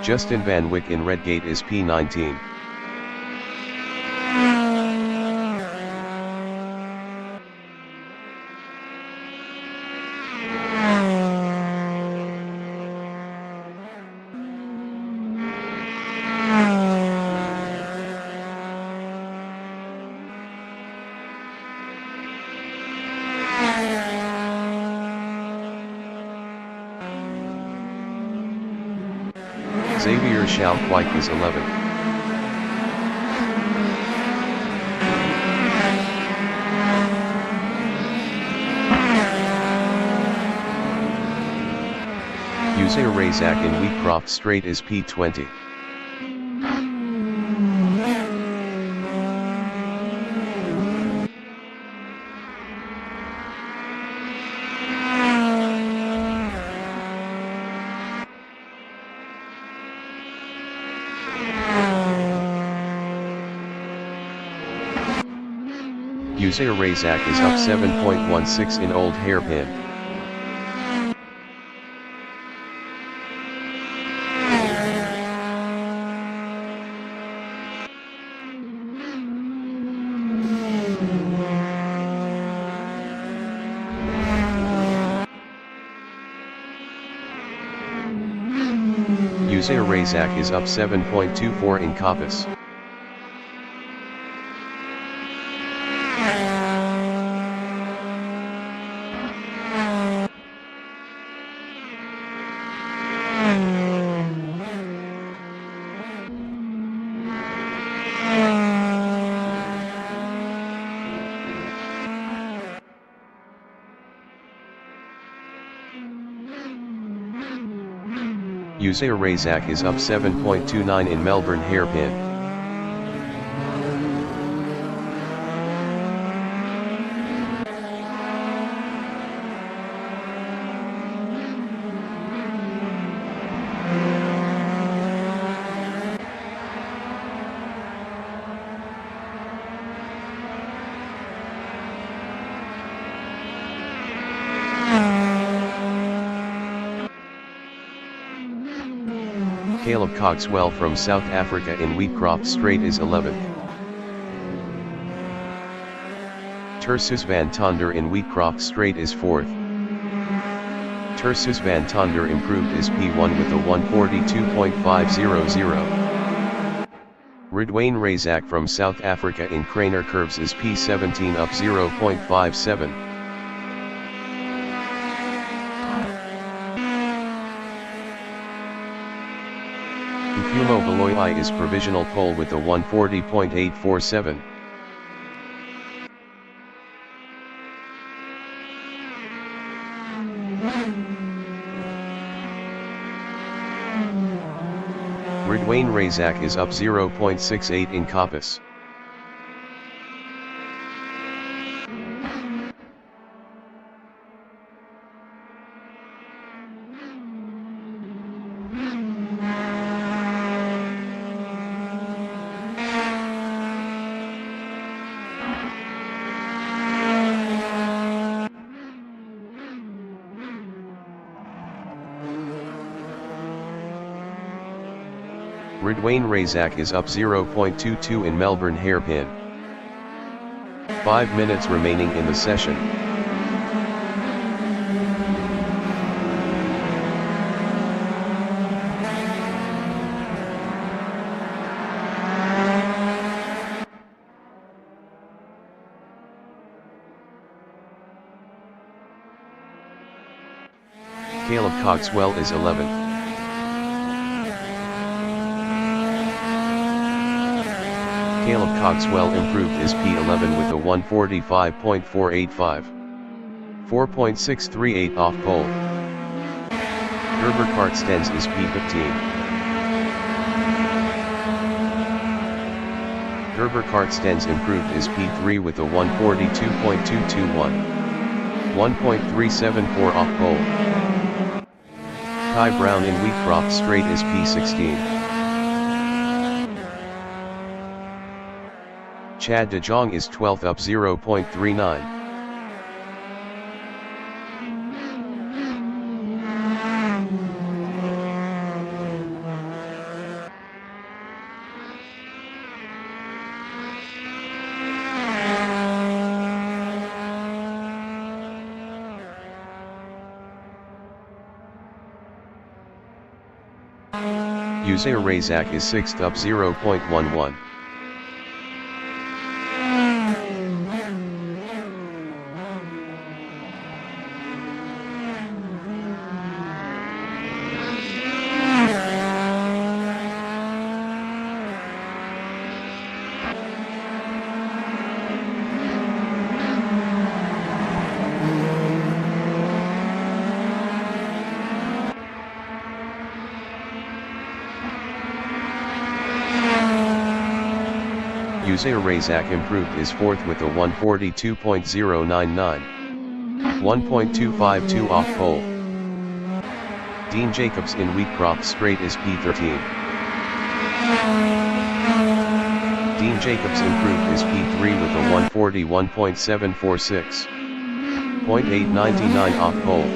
Justin Van Wyck in Redgate is P19. Xavier Schalkwijk is 11. Usair Razak in Wheatcroft Strait is P20. Usair Razak is up 7.16 in Old Hairpin. Usair Razak is up 7.24 in Coppice. Usair Razak is up 7.29 in Melbourne Hairpin. Caleb Cogswell from South Africa in Wheatcroft Strait is 11th. Tersus van Tonder in Wheatcroft Strait is 4th. Tersus van Tonder improved is P1 with a 142.500. Ridwain Razak from South Africa in Craner Curves is P17 up 0.57. Kumo Beloyi is provisional pole with a 140.847. Ridwain Razak is up 0.68 in Coppice. Ridwain Razak is up 0.22 in Melbourne Hairpin. 5 minutes remaining in the session. Caleb Cogswell is 11th. Caleb Cogswell improved is P11 with a 145.485. 4.638 off pole. Gerber Kartstens is P15. Gerber Kartstens improved is P3 with a 142.221. 1.374 off pole. Kai Brown in Wheatcroft Strait is P16. Chad De Jong is 12th up 0.39. Usair Razak is 6th up 0.11. Usair Razak improved is 4th with a 142.099. 1.252 off pole. Dean Jacobs in Wheatcroft Straight is P13. Dean Jacobs improved is P3 with a 141.746. 0.899 off pole.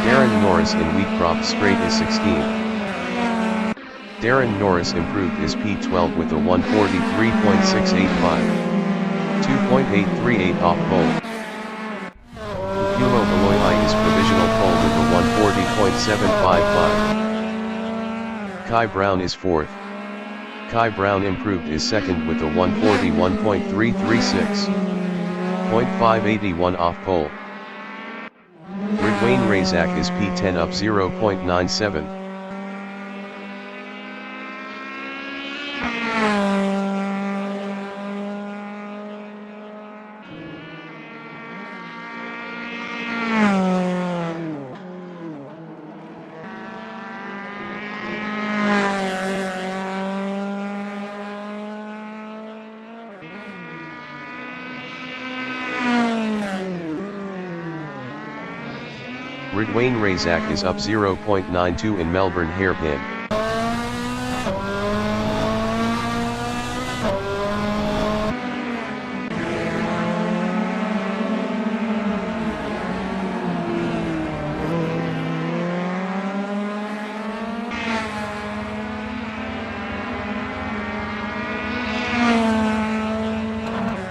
Darren Norris in Wheatcroft Straight is 16. Darren Norris improved is P12 with a 143.685. 2.838 off pole. Humo Beloyi is provisional pole with a 140.755. Kai Brown is 4th. Kai Brown improved is 2nd with a 141.336. 0.581 off pole. Ridwain Razak is P10 up 0.97. Ridwain Razak is up 0.92 in Melbourne Hairpin.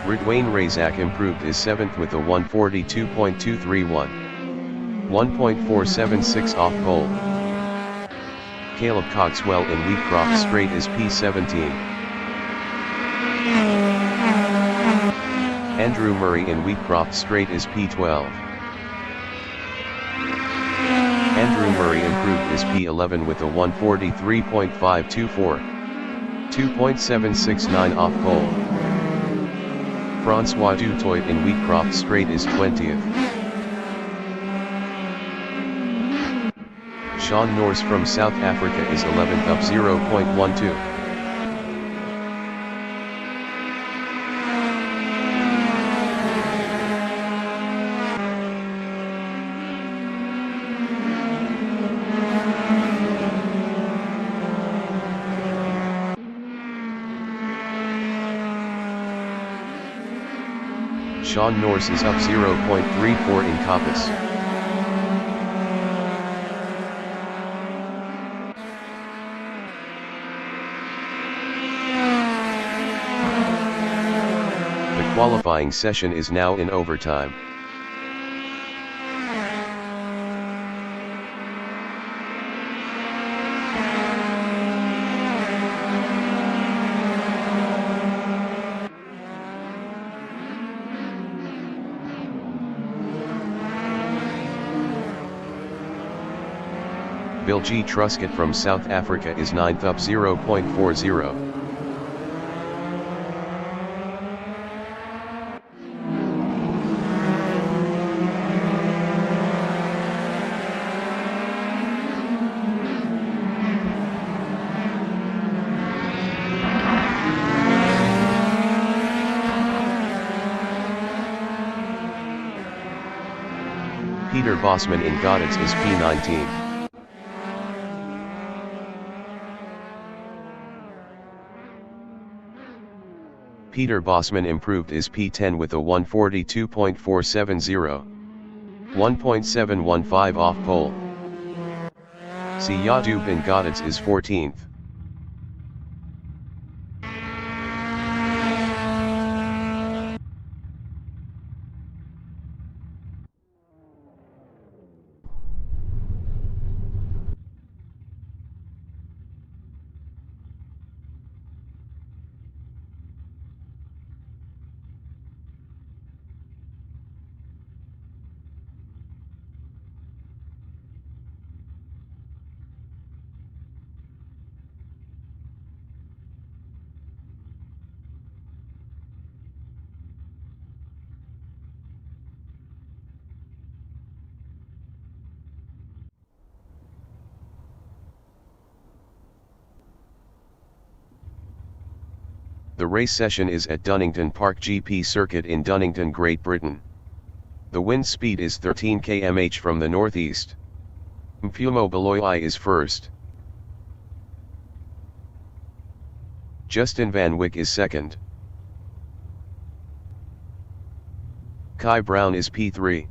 Ridwain Razak improved is 7th with a 142.231. 1.476 off pole. Caleb Coxwell in Wheatcroft Straight is P17. Andrew Murray in Wheatcroft Straight is P12. Andrew Murray improved is P11 with a 143.524. 2.769 off pole. Francois Dutoit in Wheatcroft Straight is 20th. Sean Norse from South Africa is 11th up 0.12. Sean Norse is up 0.34 in Coppice. The qualifying session is now in overtime. Bill G. Truscott from South Africa is 9th up 0.40. Peter Bosman in Goddets is P19. Peter Bosman improved is P10 with a 142.470. 1.715 off pole. Siyadu bin Goddets is 14th. The race session is at Donnington Park GP circuit in Donnington, Great Britain. The wind speed is 13 km/h from the northeast. Mfumo Beloyi is first. Justin Van Wyck is second. Kai Brown is P3.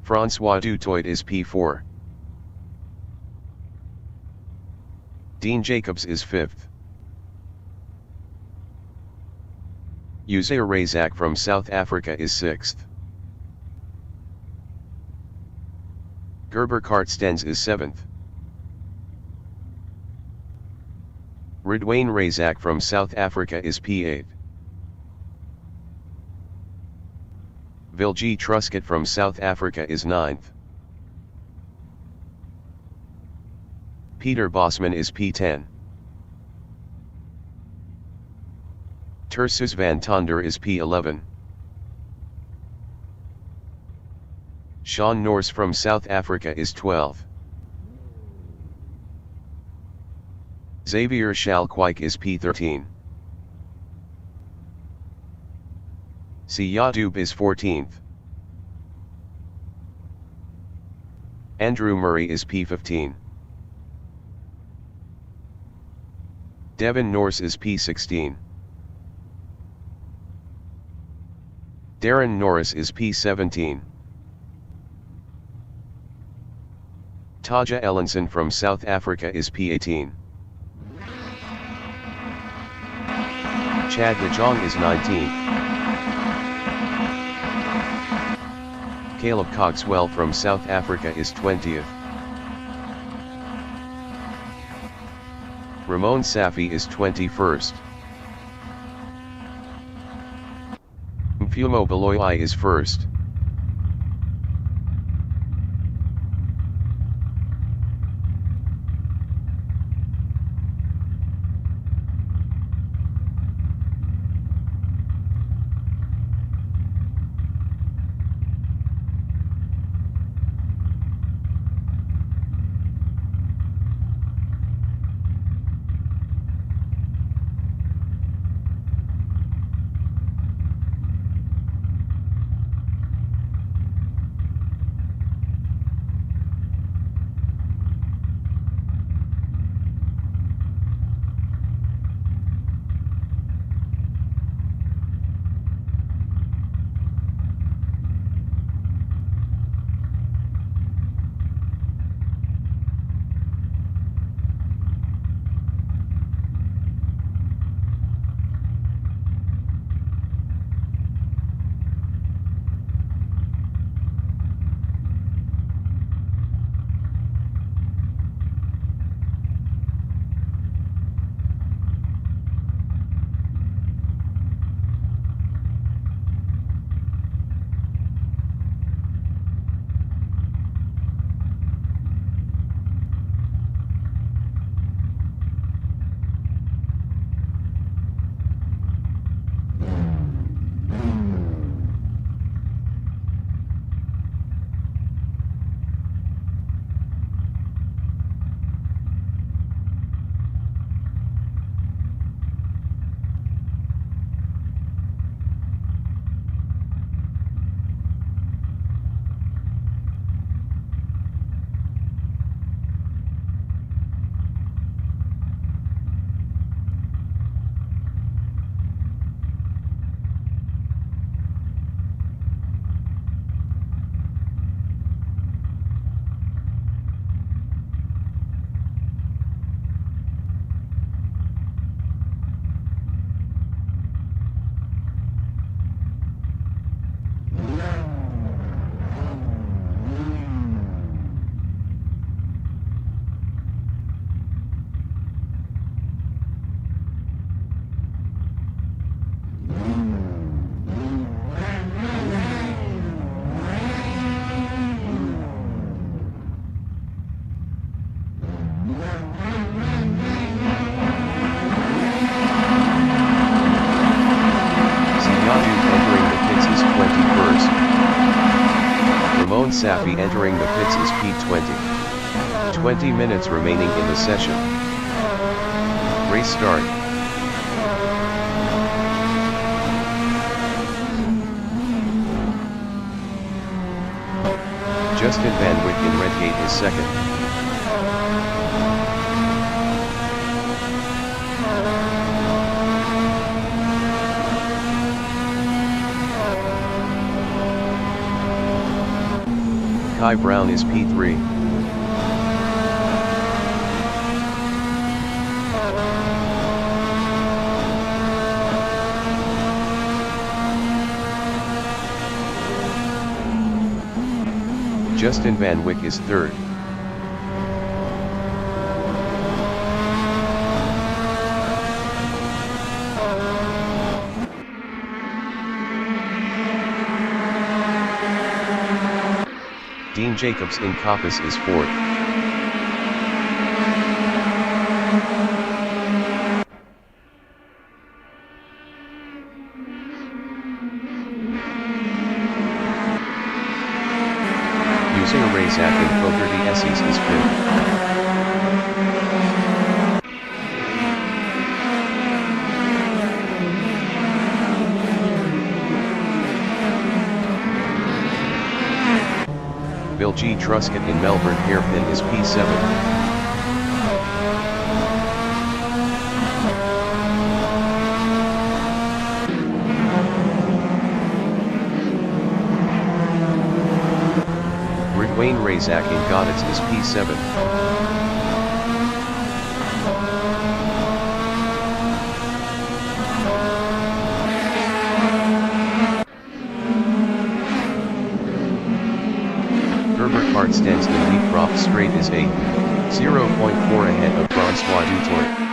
Francois Dutoit is P4. Dean Jacobs is 5th. Uzair Razak from South Africa is 6th. Gerber Kartstens is 7th. Ridwain Razak from South Africa is P8. Vilji Truscott from South Africa is 9th. Peter Bosman is P10. Tersus van Tonder is P11. Sean Norse from South Africa is 12. Xavier Schalkwijk is P13. Siyadub is 14th. Andrew Murray is P15. Devin Norse is P16. Darren Norris is P17. Taja Ellenson from South Africa is P18. Chad De Jong is 19th. Caleb Cogswell from South Africa is 20th. Ramon Safi is 21st. Mfumo Beloyi is first. Safi entering the pits is P20. 20 minutes remaining in the session. Race start. Justin Van Wyck in Redgate is second. Kai Brown is P3. Justin Van Wyck is third. Dean Jacobs in Coppice is fourth. Using a Razak in Fogarty Esses is fifth. Bill G. Truscott in Melbourne Hairpin is P7. Wayne Razak in Goddard's is P7. Herbert Hartstan's in Leapcroft Straight is 8, 0.4 ahead of Francois Dutoit.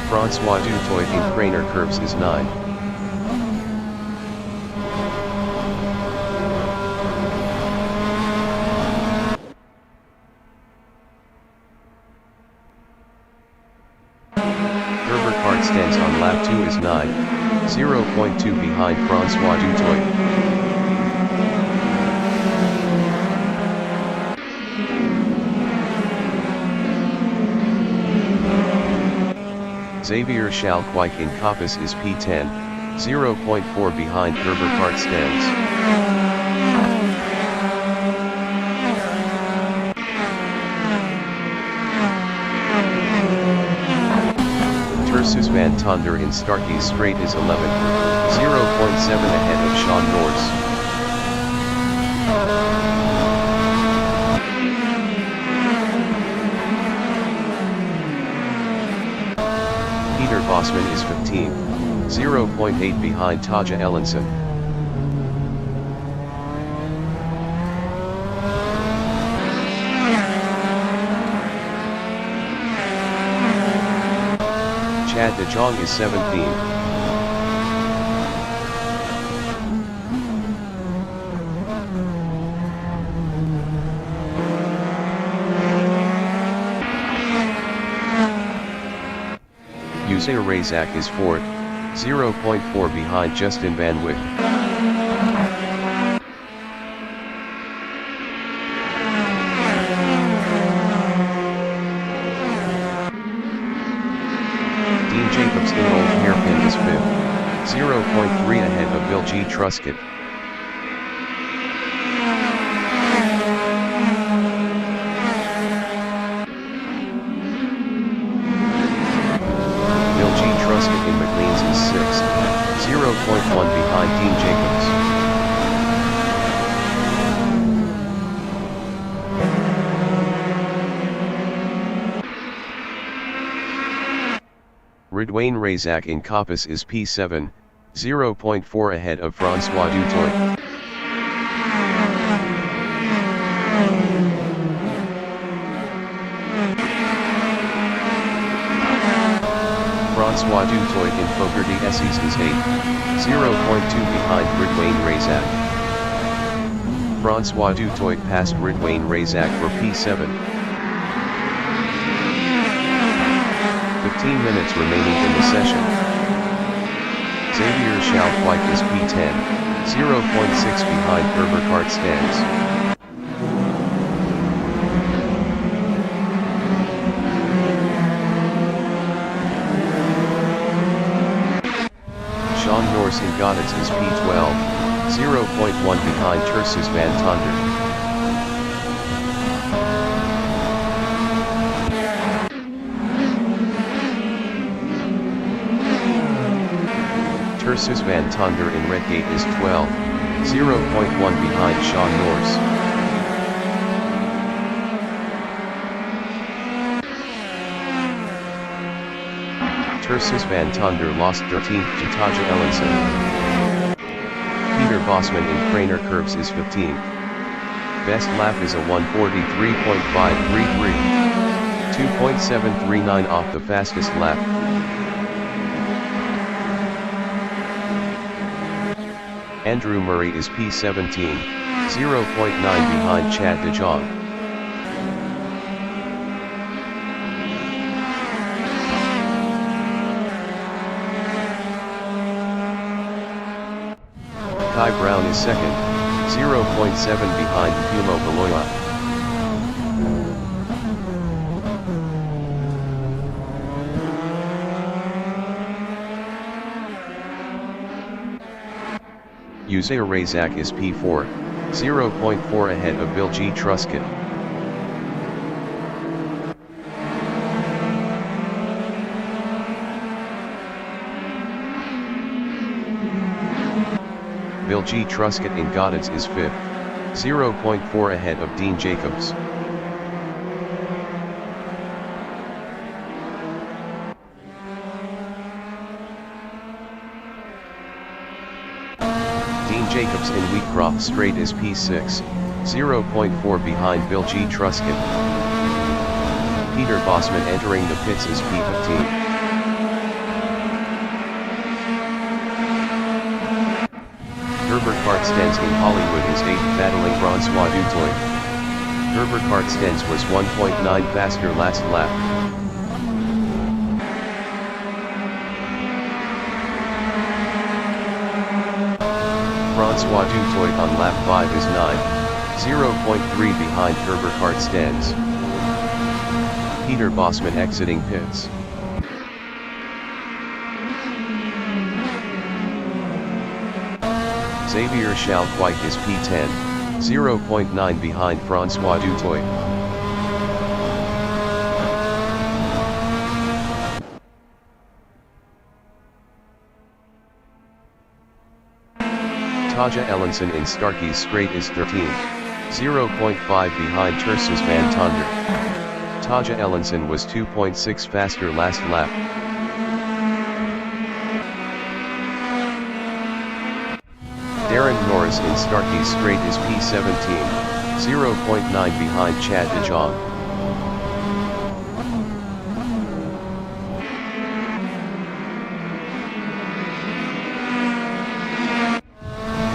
Francois Dutoit in Craner Curves is 9. Herbert Hartstan's on lap 2 is 9, 0.2 behind Francois Dutoit. Xavier Schalkwijk in Coppice is P10, 0.4 behind Herbert Hartstan's. Tersus van Tonder in Starkey's Straight is 11, 0.7 ahead of Sean Norris. Peter Bosman is 15, 0.8 behind Taja Ellenson. Chad de Jong is 17. Usair Razak is 4th, 0.4 behind Justin Van Wyck. Dean Jacobs in Old Hairpin is 5th, 0.3 ahead of Bill G. Truscott. In McLeans is 6th, 0.1 behind Dean Jacobs. Ridwain Razak in Coppice is P7, 0.4 ahead of Francois Dutoit. Francois Dutoit in Fogarty Esses is 8, 0.2 behind Ridwain Razak. Francois Dutoit passed Ridwain Razak for P7. 15 minutes remaining in the session. Xavier Schalkwijk is P10. 0.6 behind Herbert Hart stands. Sean Norris in Goddard's is P12, 0.1 behind Tersus van Tonder. Tersus van Tonder in Redgate is 12, 0.1 behind Sean Norris. Tersus van Tonder lost 13th to Taja Ellenson. Peter Bosman in Craner Curves is 15th. Best lap is a 1:43.533, 2.739 off the fastest lap. Andrew Murray is P17, 0.9 behind Chad de Jong. Kai Brown is second, 0.7 behind Fumo Beloya. Uzziah Razak is P4, 0.4 ahead of Bill G. Truscott. Bill G. Truscott in Goddard's is 5th, 0.4 ahead of Dean Jacobs. Dean Jacobs in Wheatcroft Straight is P6, 0.4 behind Bill G. Truscott. Peter Bosman entering the pits is P15. Herbert Hart Stens in Hollywood is 8th battling Francois Dutoit. Herbert Hart Stens was 1.9 faster last lap. Francois Dutoit on lap 5 is 9, 0.3 behind Herbert Hart Stens. Peter Bosman exiting pits. Xavier Schalkwijk is P10, 0.9 behind Francois Dutoit. Taja Ellenson in Starkey's Straight is 13th, 0.5 behind Tersus van Tonder. Taja Ellenson was 2.6 faster last lap. Darren Norris in Starkey's Straight is P17, 0.9 behind Chad de Jong.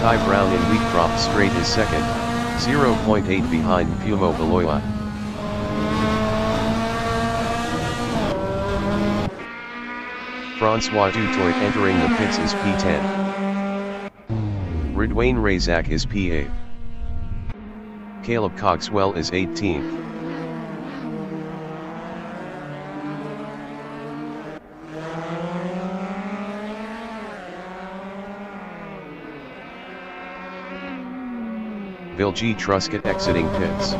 Kai Brown in Wheatcroft Straight is second, 0.8 behind Fumo Beloya. Francois Dutoit entering the pits is P10. Ridwain Razak is P8. Caleb Coxwell is 18th. Bill G. Truscott exiting pits.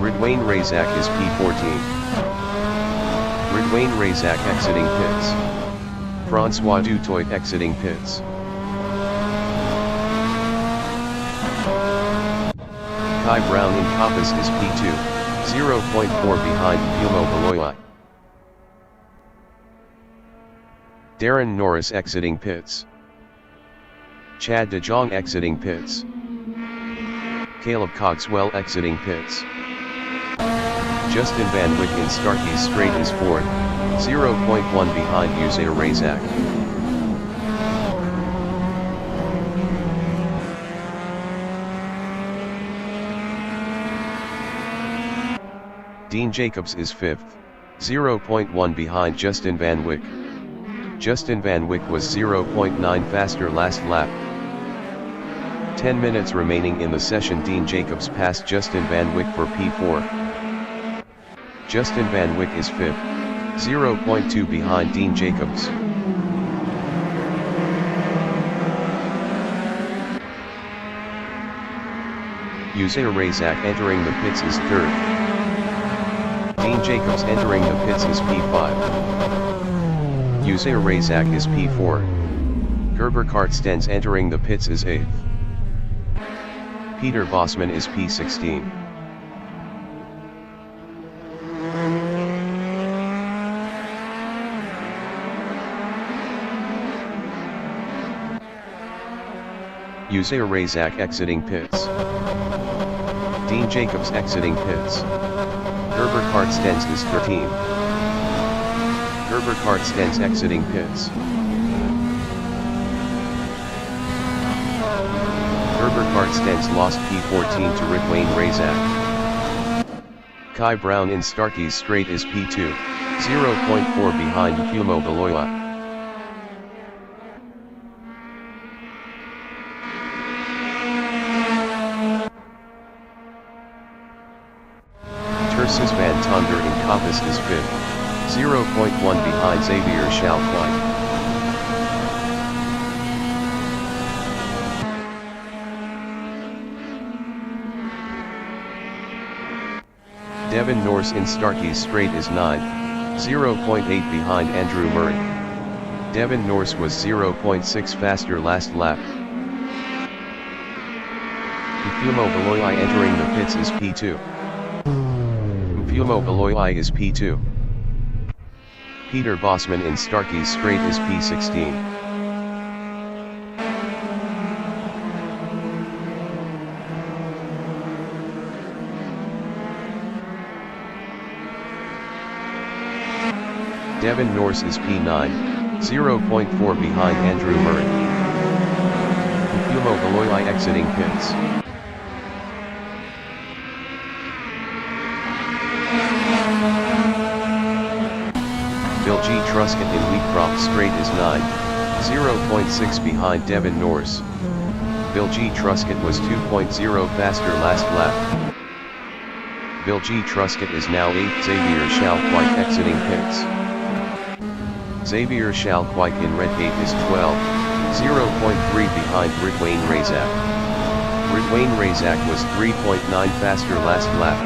Ridwain Razak is P14. Ridwain Razak exiting pits. Francois Dutoit exiting pits. Kai Brown in Coppice is P2, 0.4 behind Fumo Beloya. Darren Norris exiting pits. Chad de Jong exiting pits. Caleb Coxwell exiting pits. Justin Van Wyck in Starkey's Straight is 4th, 0.1 behind Uzziah Razak. Dean Jacobs is 5th, 0.1 behind Justin Van Wyck. Justin Van Wyck was 0.9 faster last lap. 10 minutes remaining in the session. Dean Jacobs passed Justin Van Wyck for P4. Justin Van Wyck is 5th, 0.2 behind Dean Jacobs. Usair Razak entering the pits is 3rd. Dean Jacobs entering the pits is P5. Usair Razak is P4. Gerber Kartstens entering the pits is 8th. Peter Bosman is P16. Usair Razak exiting pits. Dean Jacobs exiting pits. Gerber Kartstens is 13. Gerber Kartstens exiting pits. Gerber Kartstens lost P14 to Ridwain Razak. Kai Brown in Starkey's Straight is P2, 0.4 behind Fumo Beloya. Tursus Van Tonder in Coppice is 5th, 0.1 behind Xavier Schalkwijk. Devin Norse in Starkey's Straight is 9th, 0.8 behind Andrew Murray. Devin Norse was 0.6 faster last lap. Mfumo Beloyi entering the pits is P2. Mfumo Beloyi is P2. Peter Bosman in Starkey's Straight is P16. Devin Norse is P9, 0.4 behind Andrew Murray. Mfumo Beloyi exiting pits. Bill G. Truscott in Wheatcroft Straight is 9, 0.6 behind Devin Norse. Bill G. Truscott was 2.0 faster last lap. Bill G. Truscott is now 8th. Xavier Schalkwijk exiting pits. Xavier Schalkwijk in Redgate is 12, 0.3 behind Ridwain Razak. Ridwain Razak was 3.9 faster last lap.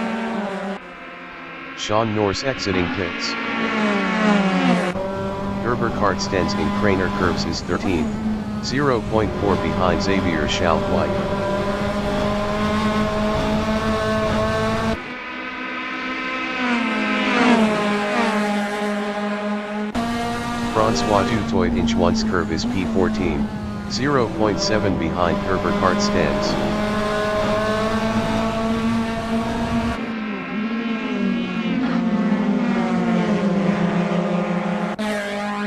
Sean Norse exiting pits. Gerber Kartstens in Craner Curves is 13th, 0.4 behind Xavier Schalkwijk. Francois Dutoit in Schwantz Curve is P14, 0.7 behind Gerber Kartstens.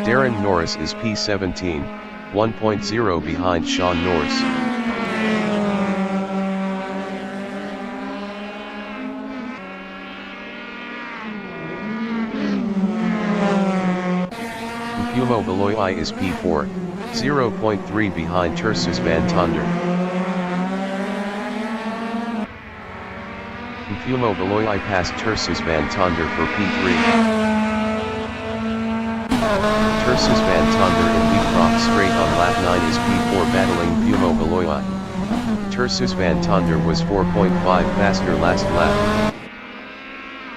Darren Norris is P17, 1.0 behind Sean Norse. Mfumo Beloyi is P4, 0.3 behind Tursus Van Tonder. Mfumo Beloyi passed Tursus Van Tonder for P3. Tursus Van Tonder in Wheatcroft Straight on lap 9 is P4 battling Mfumo Beloyi. Tursus Van Tonder was 4.5 faster last lap.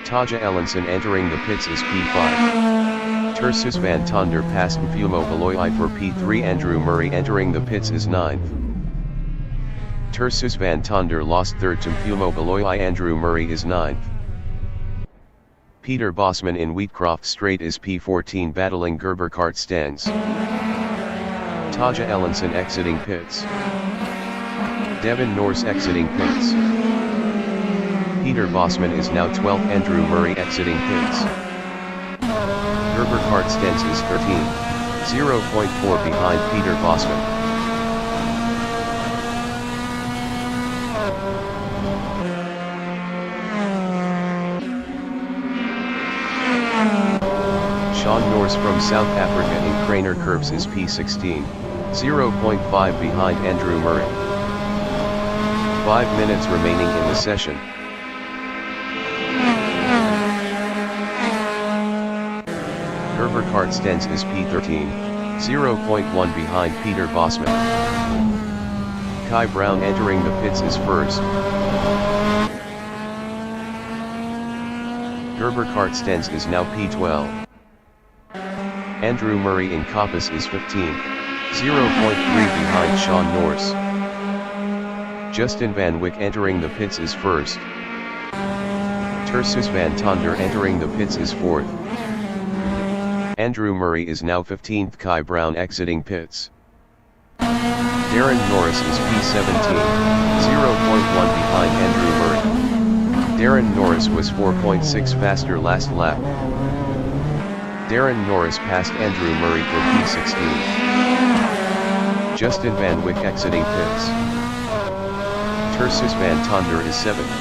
Taja Ellenson entering the pits is P5. Tursus Van Tonder passed Mfumo Beloyi for P3. Andrew Murray entering the pits is 9th. Tursus Van Tonder lost 3rd to Mfumo Beloyi. Andrew Murray is 9th. Peter Bosman in Wheatcroft Straight is P14 battling Gerber Kartstens. Taja Ellenson exiting pits. Devin Norse exiting pits. Peter Bosman is now 12th. Andrew Murray exiting pits. Gerber Kartstens is 13th, 0.4 behind Peter Bosman. Sean Norse from South Africa in Craner Curves is P16, 0.5 behind Andrew Murray. 5 minutes remaining in the session. Gerber Kart Stens is P13, 0.1 behind Peter Bosman. Kai Brown entering the pits is first. Gerber Kart Stens is now P12. Andrew Murray in Coppice is 15th, 0.3 behind Sean Norse. Justin Van Wyck entering the pits is first. Tersus Van Tonder entering the pits is fourth. Andrew Murray is now 15th. Kai Brown exiting pits. Darren Norris is P17, 0.1 behind Andrew Murray. Darren Norris was 4.6 faster last lap. Darren Norris passed Andrew Murray for P16. Justin Van Wyck exiting pits. Tersus Van Tonder is 7th.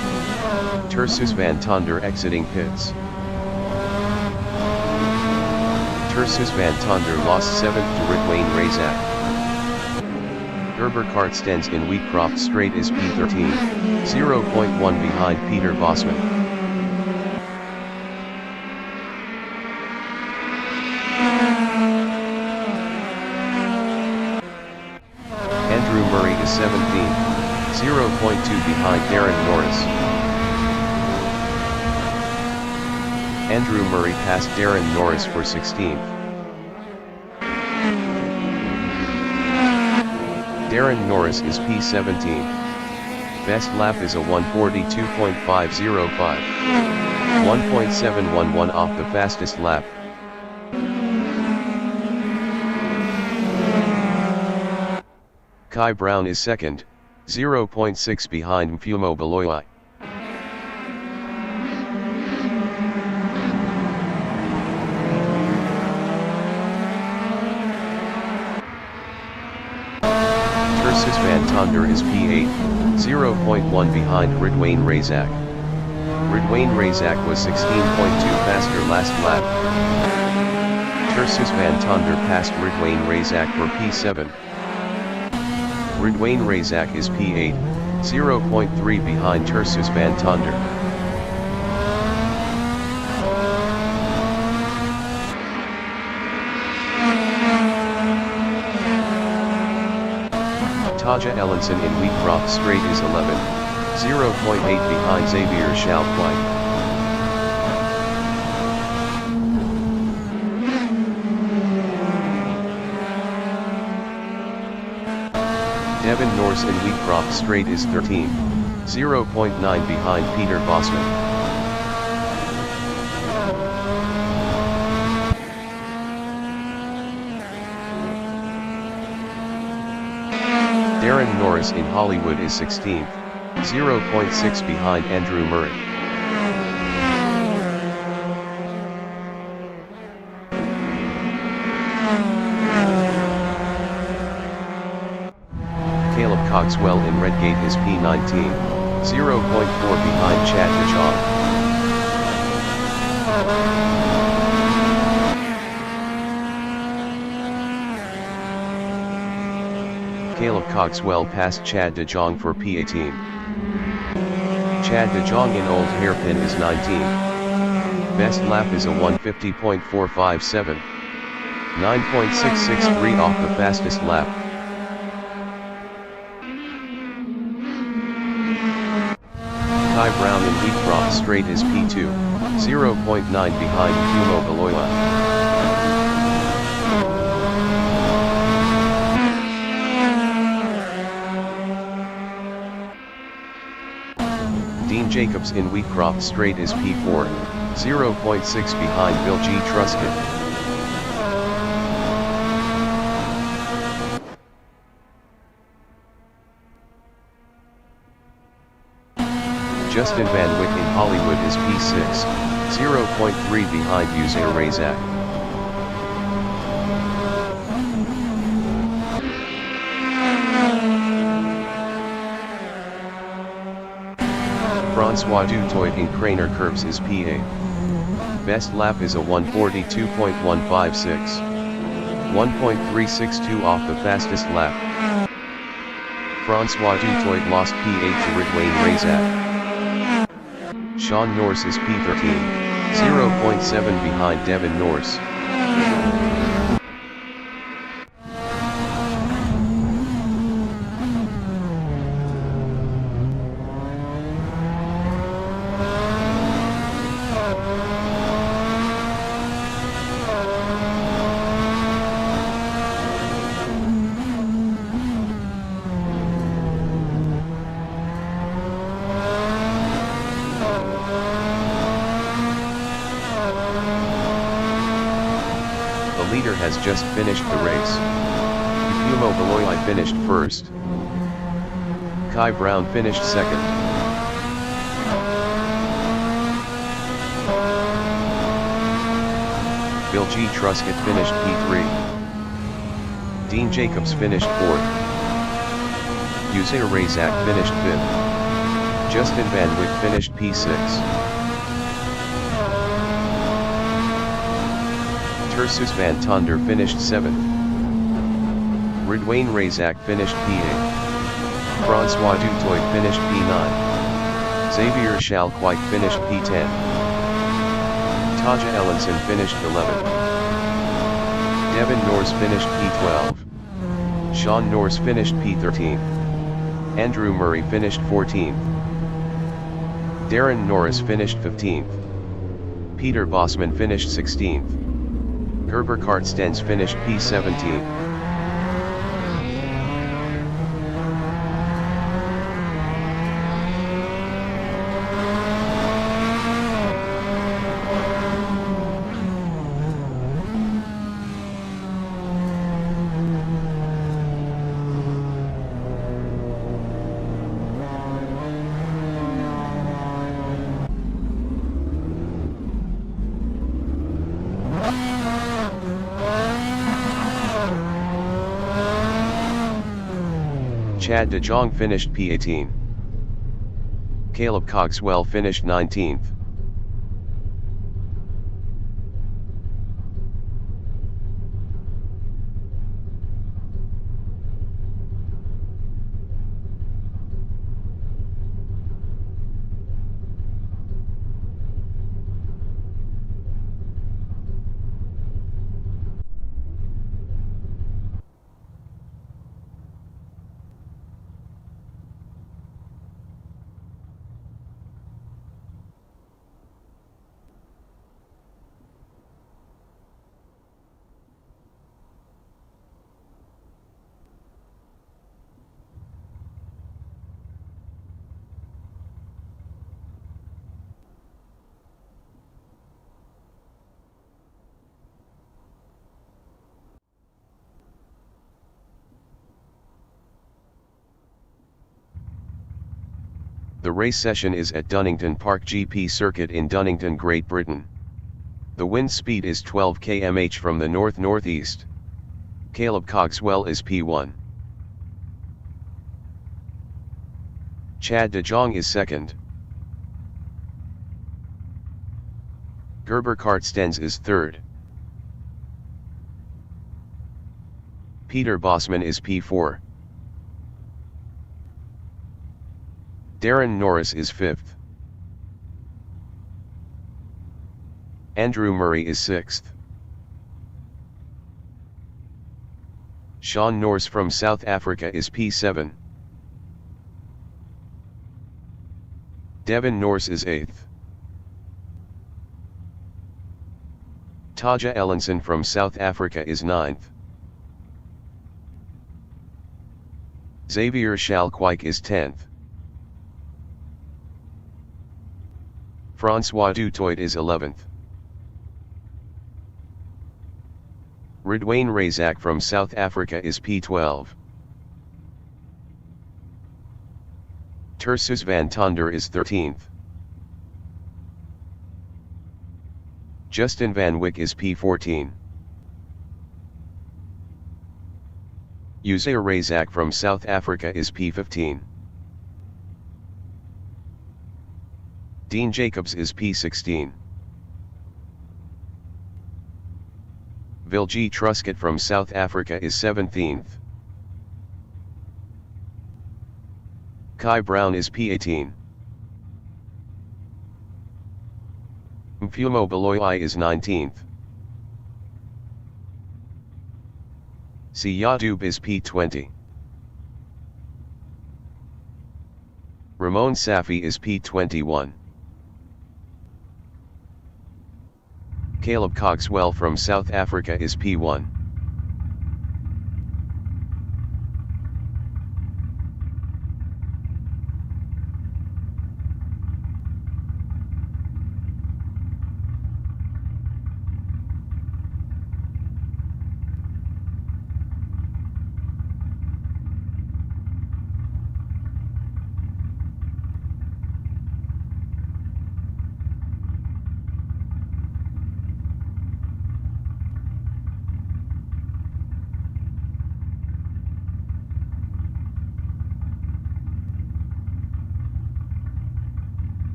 Tersus Van Tonder exiting pits. Tersus Van Tonder lost 7th to Ridwayne Razak. Gerber Kart Stens in Wheatcroft Straight is P13, 0.1 behind Peter Bosman. Andrew Murray is 17th, 0.2 behind Darren Norris. Andrew Murray passed Darren Norris for 16th. Darren Norris is P17. Best lap is a 1:42.505. 1.711 off the fastest lap. Kai Brown is second, 0.6 behind Mfumo Baloyi. Tersus Van Tonder is P8, 0.1 behind Ridwayne Razak. Ridwayne Razak was 16.2 faster last lap. Tersus Van Tonder passed Ridwayne Razak for P7. Ridwayne Razak is P8, 0.3 behind Tersus Van Tonder. Taja Ellenson in Wheatcroft Straight is 11, 0.8 behind Xavier Schalkweit. Devin Norse in Wheatcroft Straight is 13, 0.9 behind Peter Bosman. Darren Norris in Hollywood is 16th, 0.6 behind Andrew Murray. Caleb Coxwell in Redgate is P19, 0.4 behind Chad DeJong. Caleb Coxwell passed Chad DeJong for P18. Chad DeJong in Old Hairpin is 19th. Best lap is a 1:50.457. 9.663 off the fastest lap. Kai Brown in Wheatcroft Straight is P2, 0.9 behind Mfumo Baloyi. Dean Jacobs in Wheatcroft Straight is P4, 0.6 behind Bill G. Truscott. Justin Van Wyck in Hollywood is P6, 0.3 behind Uzair Razak. Francois Dutoit in Craner Curves is P8. Best lap is a 1:42.156. 1.362 off the fastest lap. Francois Dutoit lost P8 to Ridwain Razak. Sean Norse is P13, 0.7 behind Devin Norse. Leader has just finished the race. Yumo Beloyi finished first. Kai Brown finished second. Bill G. Truscott finished P3. Dean Jacobs finished fourth. Uzair Razak finished fifth. Justin Van Wyck finished P6. Tersus van Tonder finished 7th. Ridwain Razak finished P8. Francois Dutoit finished P9. Xavier Schalkwijk finished P10. Taja Ellenson finished 11th. Devin Norse finished P12. Sean Norse finished P13. Andrew Murray finished 14th. Darren Norris finished 15th. Peter Bosman finished 16th. Gerber Kartstens finished P17. Chad de Jong finished P18. Caleb Cogswell finished 19th. The race session is at Donnington Park GP Circuit in Donnington, Great Britain. The wind speed is 12 km/h from the north-northeast. Caleb Cogswell is P1. Chad de Jong is second. Gerber Kartstens is third. Peter Bosman is P4. Darren Norris is 5th. Andrew Murray is 6th. Sean Norse from South Africa is P7. Devin Norse is 8th. Taja Ellenson from South Africa is 9th. Xavier Schalkwijk is 10th. Francois Dutoit is 11th. Ridwain Razak from South Africa is P12. Tersus van Tonder is 13th. Justin Van Wyck is P14. Uzair Razak from South Africa is P15. Dean Jacobs is P16. Bill G. Truscott from South Africa is 17th. Kai Brown is P18. Mfumo Beloy is 19th. Siyadub is P20. Ramon Safi is P21. Caleb Cogswell from South Africa is P1.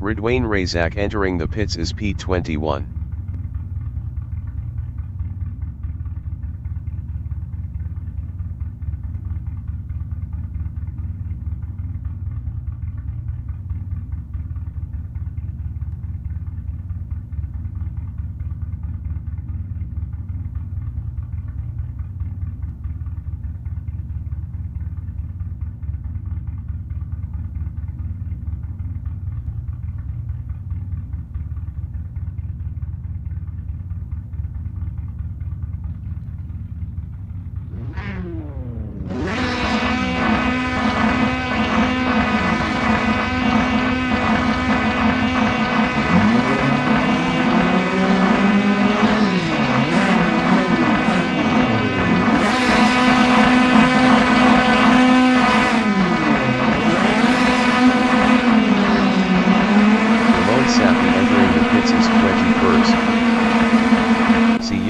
Ridwain Razak entering the pits is P21.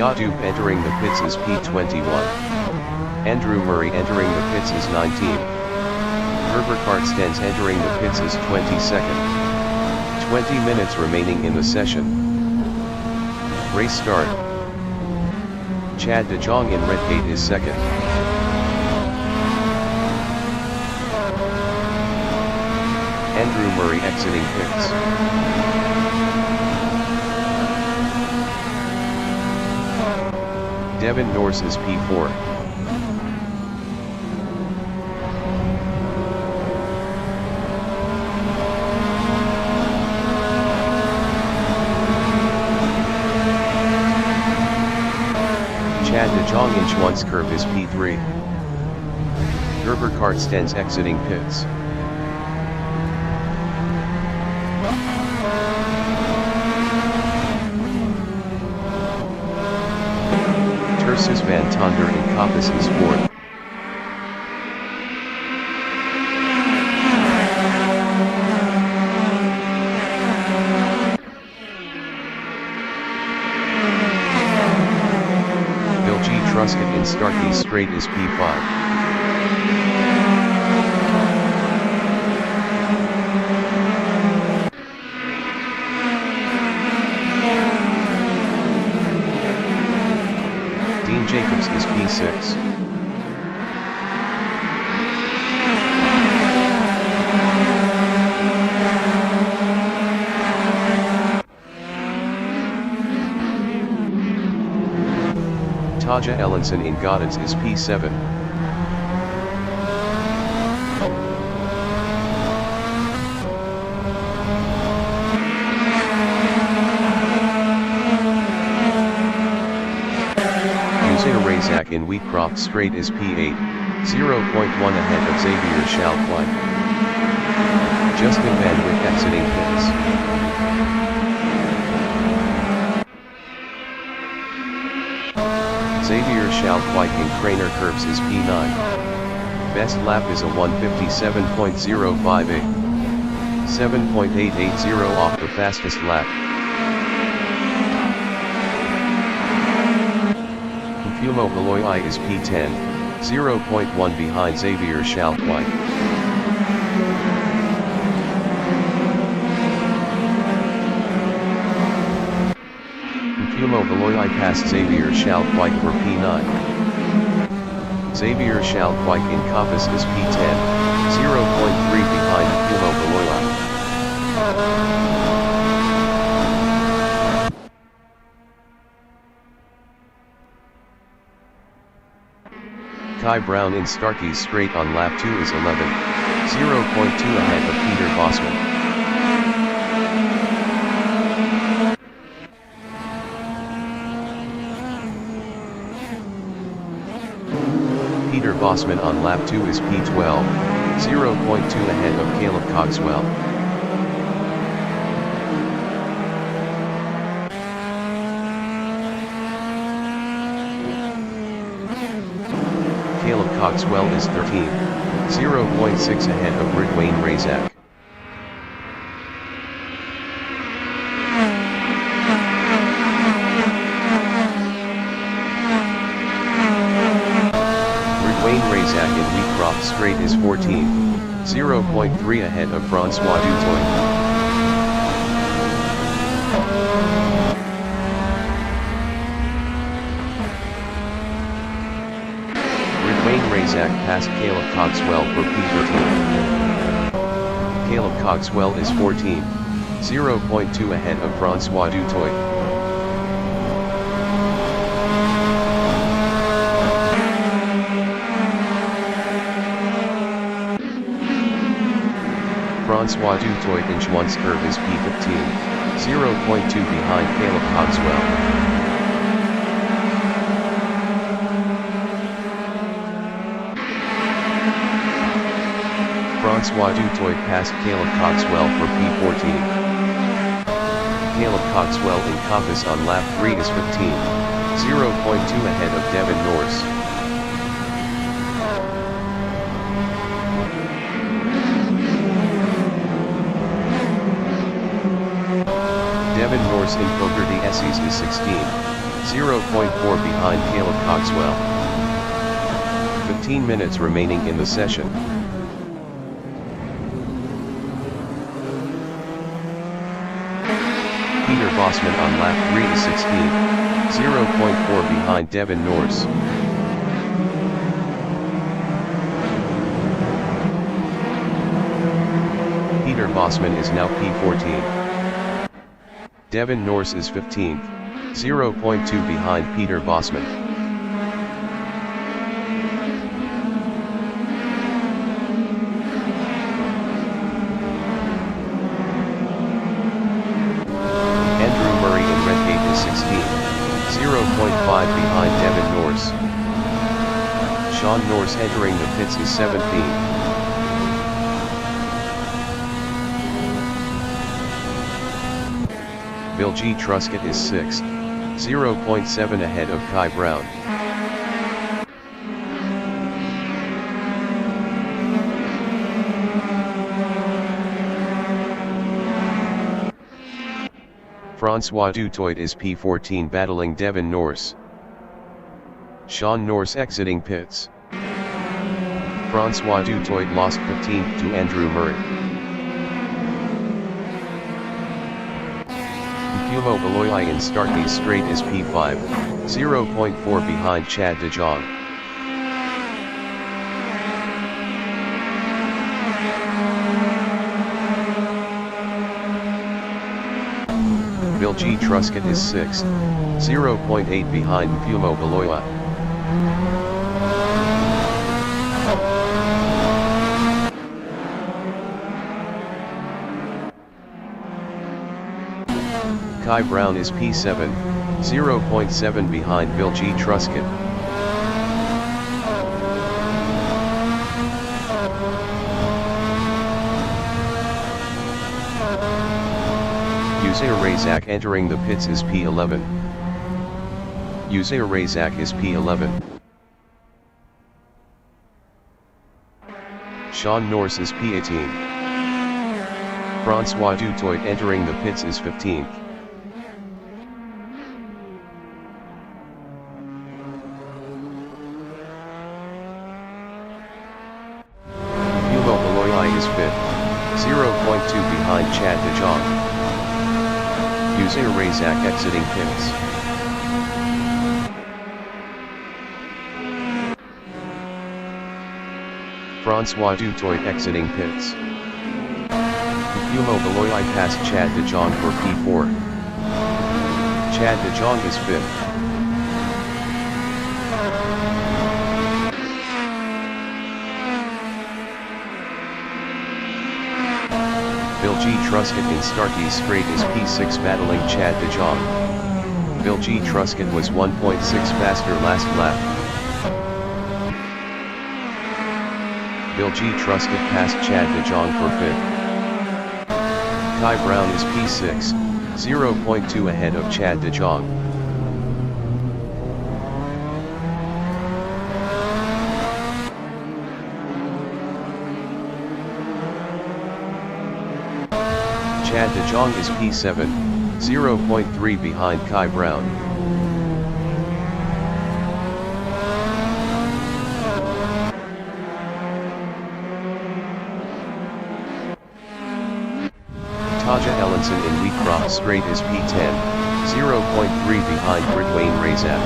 Siyadub entering the pits is P21. Andrew Murray entering the pits is 19. Gerber Kartstens entering the pits is 22nd. 20 minutes remaining in the session. Race start. Chad De Jong in red gate is second. Andrew Murray exiting pits. Devin Norse is P4. Chad De Jong in Schwantz curve is P3. Gerber Kartstens exiting pits. Ursus van Tonder in Coppice is fourth. Bilgi Truscott in Starkey Straight is P5. Jacobs is P6. Taja Ellenson in Goddard's is P7. Razak in Wheatcroft Straight is P8, 0.1 ahead of Xavier Chalquin. Justin Van Wyck exiting pits. Xavier Chalquin in Craner Curves is P9. Best lap is a 1:57.058. 7.880 off the fastest lap. Mfumo Valoyi is P10, 0.1 behind Xavier Chalquin. Mfumo Valoyi passed Xavier Chalquin for P9. Xavier Chalquin in Coppice is P10, 0.3 behind Mfumo Valoyi. Kai Brown in Starkey's Straight on lap 2 is 11, 0.2 ahead of Peter Bosman. Peter Bosman on lap 2 is P12, 0.2 ahead of Caleb Coxwell. Caleb Coxwell is 13, 0.6 ahead of Ridwain Razak. Ridwain Razak in Wheatcroft Straight is 14, 0.3 ahead of Francois Dutoit. Razak passed Caleb Coxwell for P13. Caleb Coxwell is 14, 0.2 ahead of Francois Dutoit. Francois Dutoit in Schwann's curve is P15, 0.2 behind Caleb Coxwell. Francois Dutoit passed Caleb Coxwell for P14. Caleb Coxwell in Coppice on lap 3 is 15, 0.2 ahead of Devin Norse. Devin Norse in Fogarty Esses is 16, 0.4 behind Caleb Coxwell. 15 minutes remaining in the session. Peter Bosman on lap 3 is 16, 0.4 behind Devin Norse. Peter Bosman is now P14. Devin Norse is 15th, 0.2 behind Peter Bosman. Andrew Murray in Redgate is 16th, 0.5 behind Devin Norse. Sean Norse entering the pits is 17th. Bill G. Truscott is 6th, 0.7 ahead of Kai Brown. Francois Dutoit is P14 battling Devin Norse. Sean Norse exiting pits. Francois Dutoit lost 15th to Andrew Murray. Mfumo Valoyi in Starkey's Straight is P5, 0.4 behind Chad de Jong. Bill G. Truscott is 6th, 0.8 behind Mfumo Valoyi. Kai Brown is P7, 0.7 behind Bill G. Truscott. Usair Razak entering the pits is P11. Usair Razak is P11. Sean Norse is P18. Francois Dutoit entering the pits is 15th. Humo Beloyi is 5th, 0.2 behind Chad de Jong. Usair Razak exiting pits. Francois Dutoit exiting pits. Humo Beloyi passed Chad de Jong for P4. Chad de Jong is 5th. Bill G. Truscott in Starkey Straight is P6 battling Chad de Jong. Bill G. Truscott was 1.6 faster last lap. Bill G. Truscott passed Chad de Jong for 5th. Kai Brown is P6, 0.2 ahead of Chad de Jong. Chad de Jong is P7, 0.3 behind Kai Brown. Taja Ellenson in Wheatcroft Straight is P10, 0.3 behind Bridwain Razak.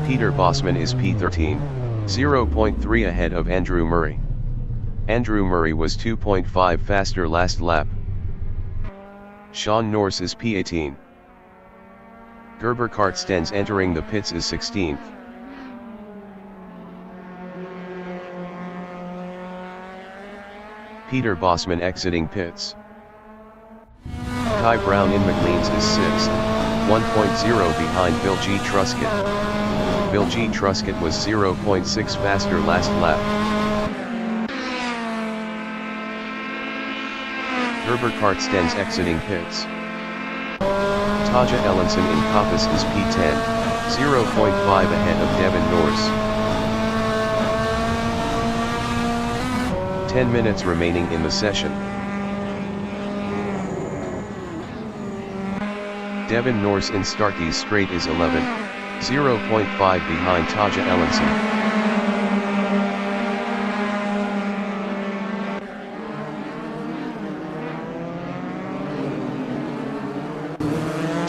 Peter Bosman is P13, 0.3 ahead of Andrew Murray. Andrew Murray was 2.5 faster last lap. Sean Norse is P18. Gerber Kartstens entering the pits is 16th. Peter Bosman exiting pits. Kai Brown in McLeans is 6th, 1.0 behind Bill G. Truscott. Bill G. Truscott was 0.6 faster last lap. Gerber Kartstens exiting pits. Taja Ellenson in Coppice is P10, 0.5 ahead of Devin Norse. 10 minutes remaining in the session. Devin Norse in Starkey Straight is 11, 0.5 behind Taja Ellenson.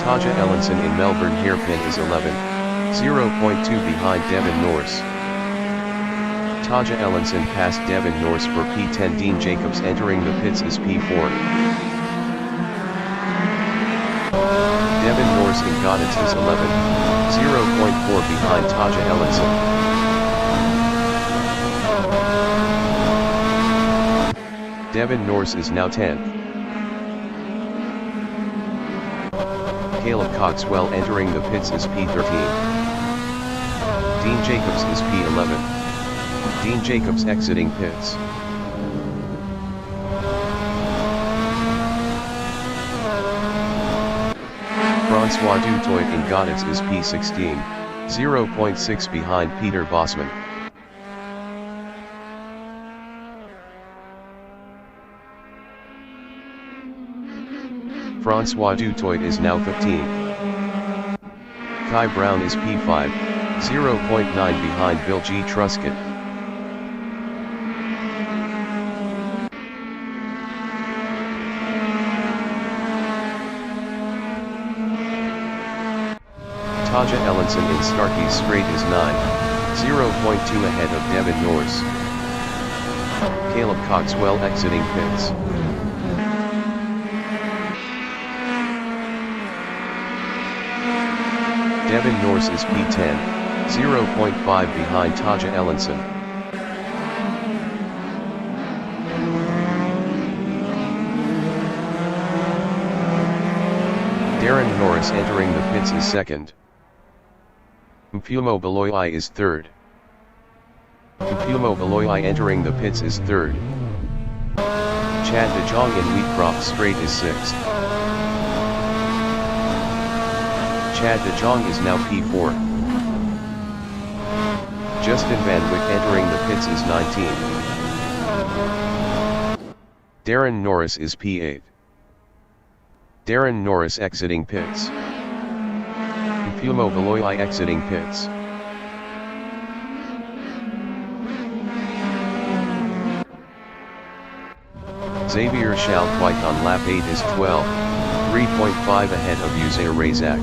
Taja Ellenson in Melbourne Hairpin is 11, 0.2 behind Devin Norse. Taja Ellenson passed Devin Norse for P10. Dean Jacobs entering the pits is P4. Devin Norse in Goddard is 11, 0.4 behind Taja Ellenson. Devin Norse is now 10th. Caleb Coxwell entering the pits is P13. Dean Jacobs is P11. Dean Jacobs exiting pits. Francois Dutoit in Goddard is P16, 0.6 behind Peter Bosman. Francois Dutoit is now 15th. Kai Brown is P5, 0.9 behind Bill G. Truscott. Taja Ellenson in Starkey Straight is 9, 0.2 ahead of Devin Norse. Caleb Coxwell exiting pits. Devin Norse is P10, 0.5 behind Taja Ellenson. Darren Norris entering the pits is second. Mfumo Beloyi is third. Pumo Valois entering the pits is 3rd. Chad de Jong in Wheatcroft Straight is 6th. Chad de Jong is now P4. Justin Van Wyck entering the pits is 19th. Darren Norris is P8. Darren Norris exiting pits. Pumo Valois exiting pits. Xavier Schalkwijk on lap 8 is 12, 3.5 ahead of Usair Razak.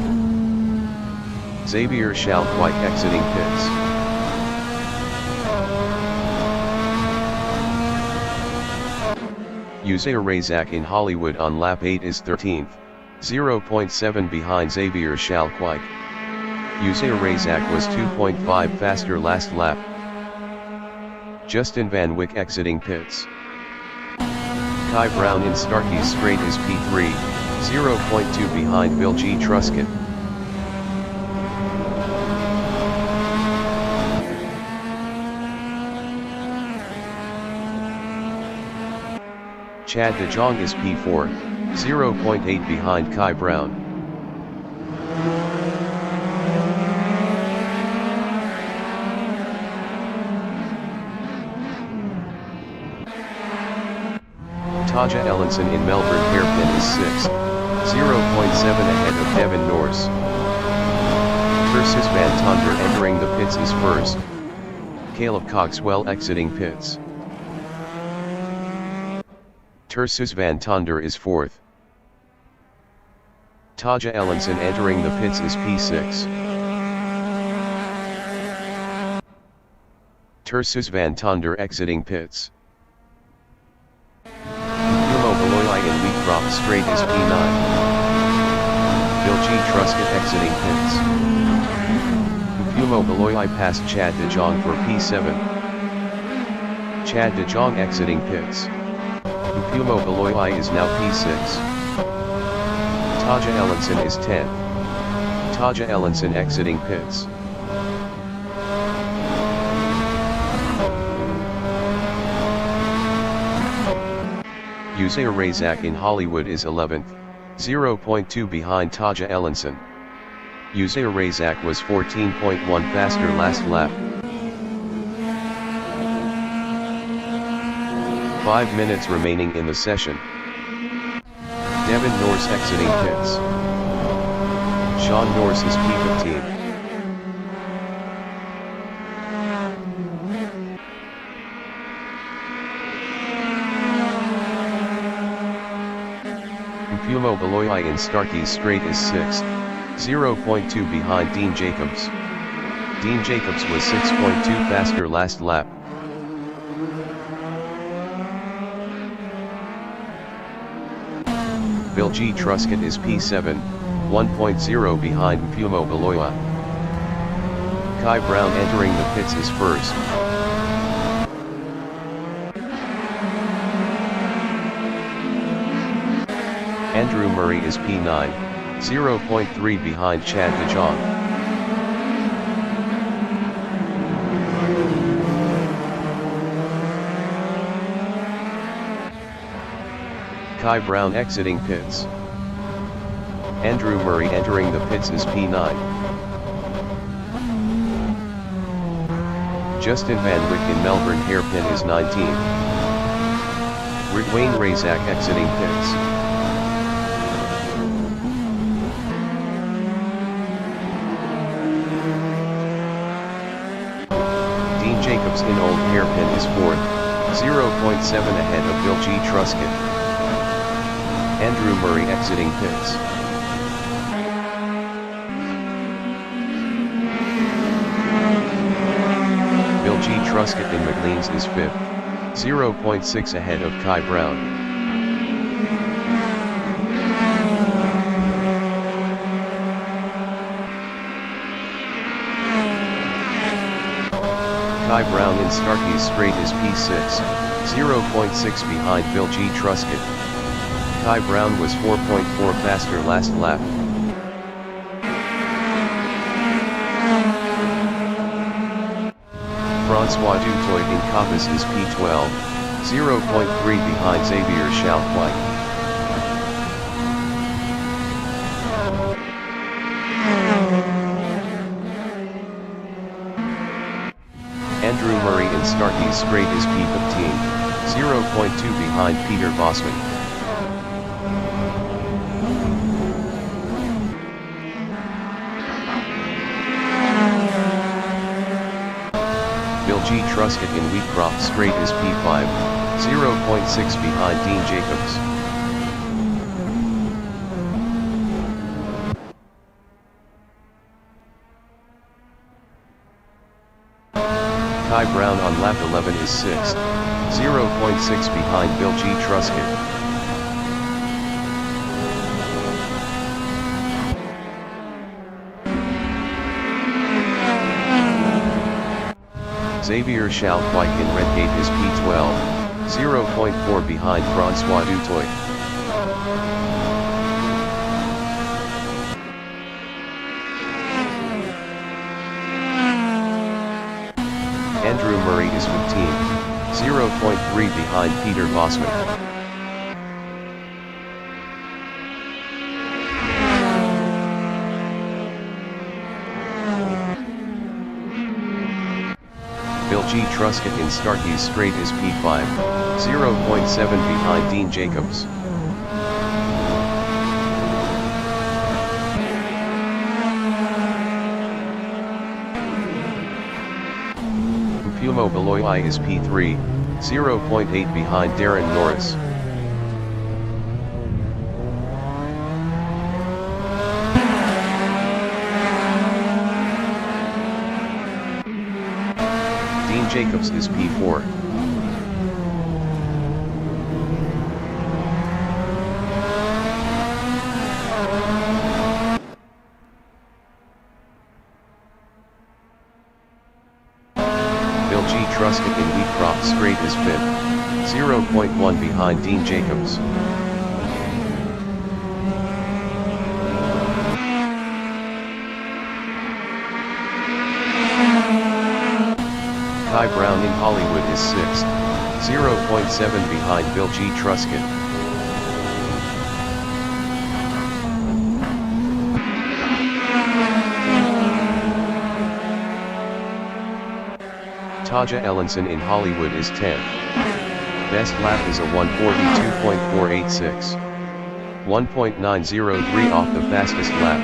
Xavier Schalkwijk exiting pits. Usair Razak in Hollywood on lap 8 is 13th, 0.7 behind Xavier Schalkwijk. Usair Razak was 2.5 faster last lap. Justin Van Wyck exiting pits. Kai Brown in Starkey Straight is P3, 0.2 behind Bill G. Truscott. Chad de Jong is P4, 0.8 behind Kai Brown. Taja Ellenson in Melbourne Hairpin is 6th, 0.7 ahead of Devin Norse. Tersus Van Tonder entering the pits is 1st. Caleb Coxwell exiting pits. Tersus Van Tonder is 4th. Taja Ellenson entering the pits is P6. Tersus Van Tonder exiting pits. In Wheatcroft Straight is P9. Bill G. Truscott exiting pits. Pumo Valois passed Chad de Jong for P7. Chad de Jong exiting pits. Pumo Valois is now P6. Taja Ellenson is 10th. Taja Ellenson exiting pits. Usair Razak in Hollywood is 11th, 0.2 behind Taja Ellenson. Usair Razak was 14.1 faster last lap. 5 minutes remaining in the session. Devin Norse exiting pits. Sean Norse is P15. Pumo Valois in Starkey Straight is 6th, 0.2 behind Dean Jacobs. Dean Jacobs was 6.2 faster last lap. Bill G. Truscott is P7, 1.0 behind Pumo Valois. Kai Brown entering the pits is 1st. Andrew Murray is P9, 0.3 behind Chad de Jong. Kai Brown exiting pits. Andrew Murray entering the pits is P9. Justin Van Wyck in Melbourne Hairpin is 19th. Wayne Razak exiting pits. Dean Jacobs in Old Hairpin is 4th, 0.7 ahead of Bill G. Truscott. Andrew Murray exiting pits. Bill G. Truscott in McLeans is 5th, 0.6 ahead of Kai Brown. Kai Brown in Starkey Straight is P6, 0.6 behind Bill G. Truscott. Kai Brown was 4.4 faster last lap. Francois Dutoit in Coppice is P12, 0.3 behind Xavier Schalkwijk. Andrew Murray in Starkey Strait is P15, 0.2 behind Peter Bosman. Bill G. Truscott in Wheatcroft Strait is P5, 0.6 behind Dean Jacobs. Kai Brown on lap 11 is 6th, 0.6 behind Bill G. Truscott. Xavier Schalkwijk in Redgate is P12, 0.4 behind Francois Dutoit. Andrew Murray is 15, 0.3 behind Peter Bosman. Bill G. Truscott in Starkey Strait is P5, 0.7 behind Dean Jacobs. Mfumo Beloyi is P3, 0.8 behind Darren Norris. Dean Jacobs is P4. Bill G. Truscott in Wheatcroft Strait is 5th, 0.1 behind Dean Jacobs. Kai Brown in Hollywood is 6th, 0.7 behind Bill G. Truscott. Taja Ellenson in Hollywood is 10th. Best lap is a 1:42.486. 1.903 off the fastest lap.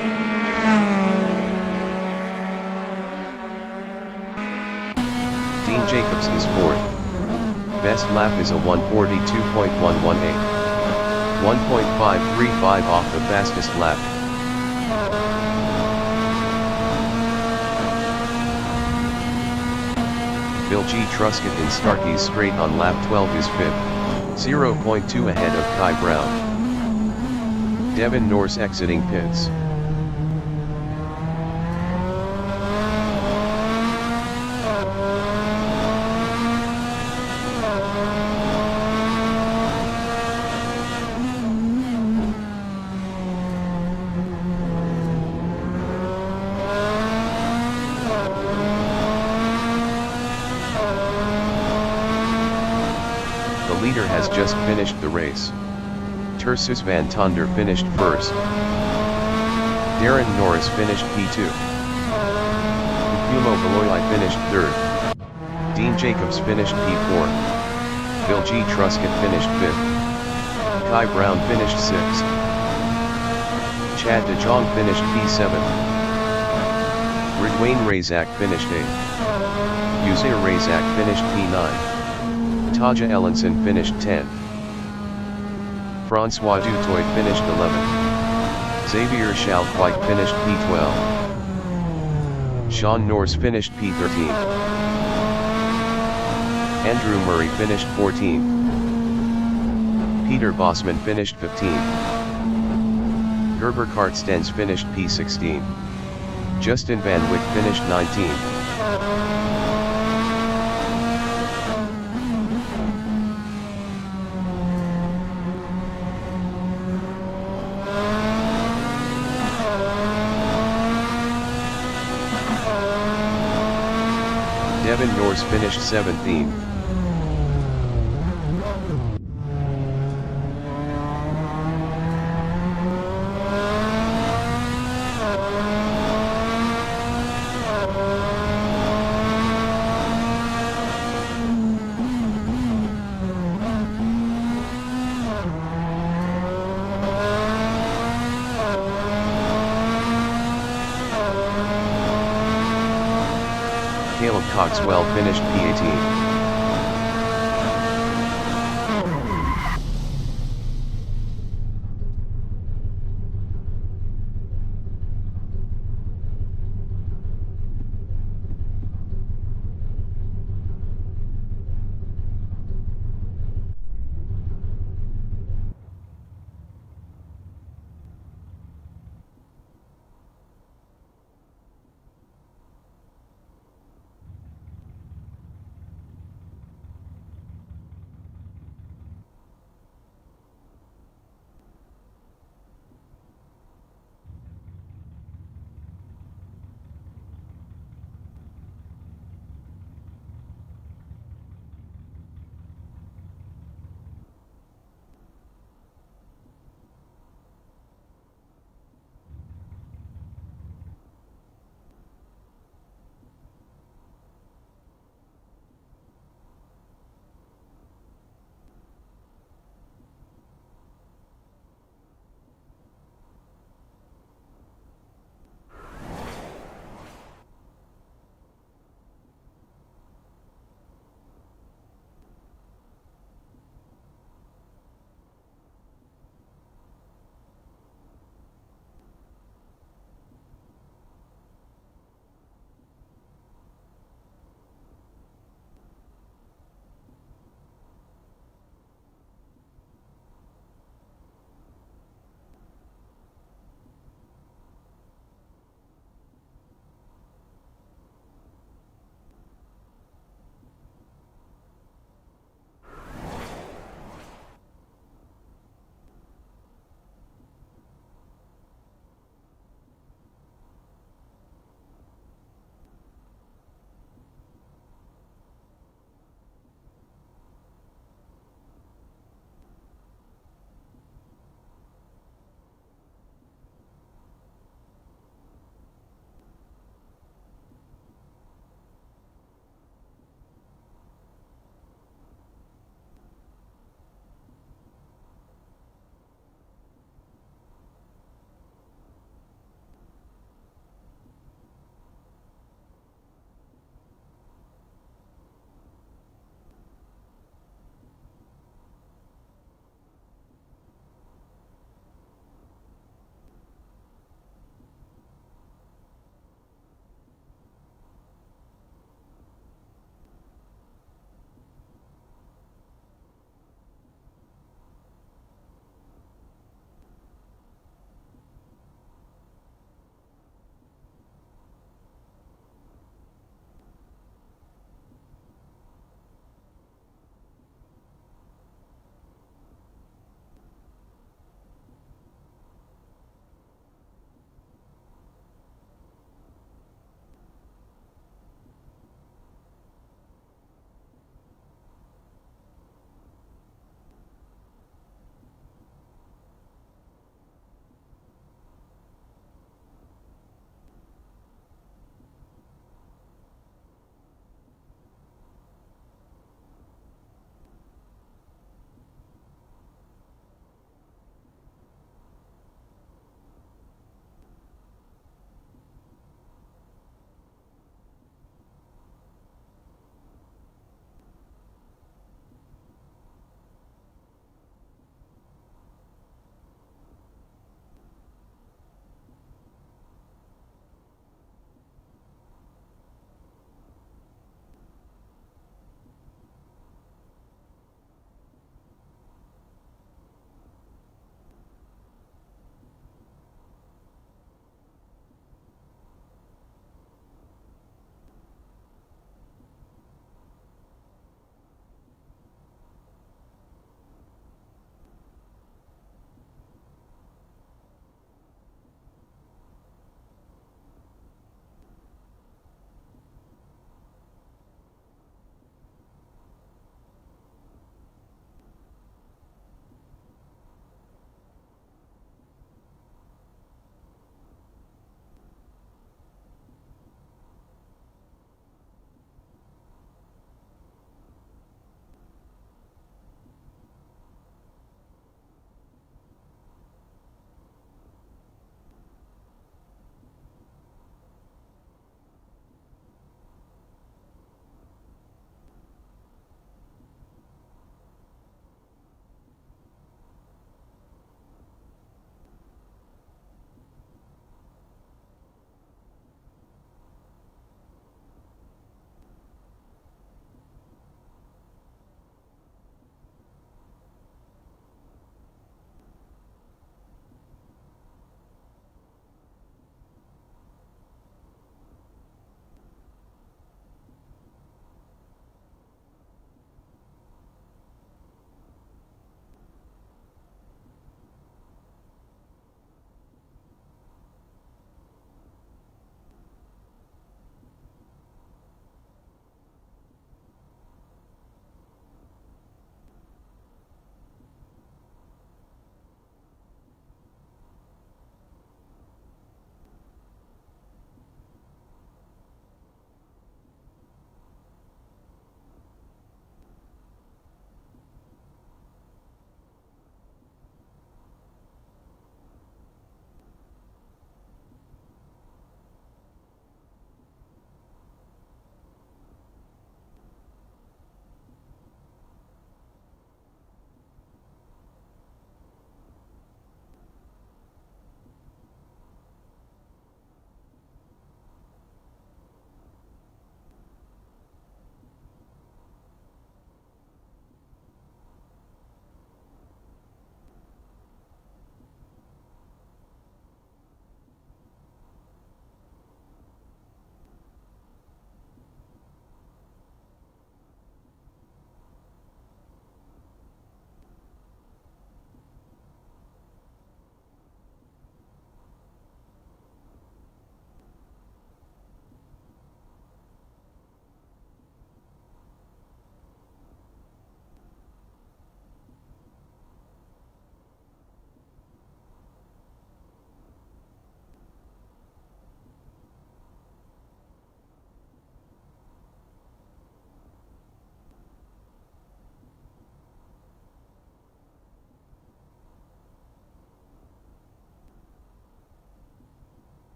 Dean Jacobs is 4th. Best lap is a 1:42.118. 1.535 off the fastest lap. Bill G. Truscott in Starkey Strait on lap 12 is 5th, 0.2 ahead of Kai Brown. Devin Norris exiting pits. The leader has just finished the race. Tersus van Tonder finished first. Darren Norris finished P2. Mfumo Beloyi finished third. Dean Jacobs finished P4. Bill G. Truscott finished 5th. Kai Brown finished 6th. Chad de Jong finished P7. Ridwain Razak finished 8th. Uzair Razak finished P9. Taja Ellenson finished 10th. Francois Dutoit finished 11th. Xavier Schalkwijk finished P12. Sean Norris finished P13. Andrew Murray finished 14th. Peter Bosman finished 15th. Gerber Kartstens finished P16. Justin Van Wyck finished 19th. Devin Norris finished 17th. Caleb Coxwell finished P18.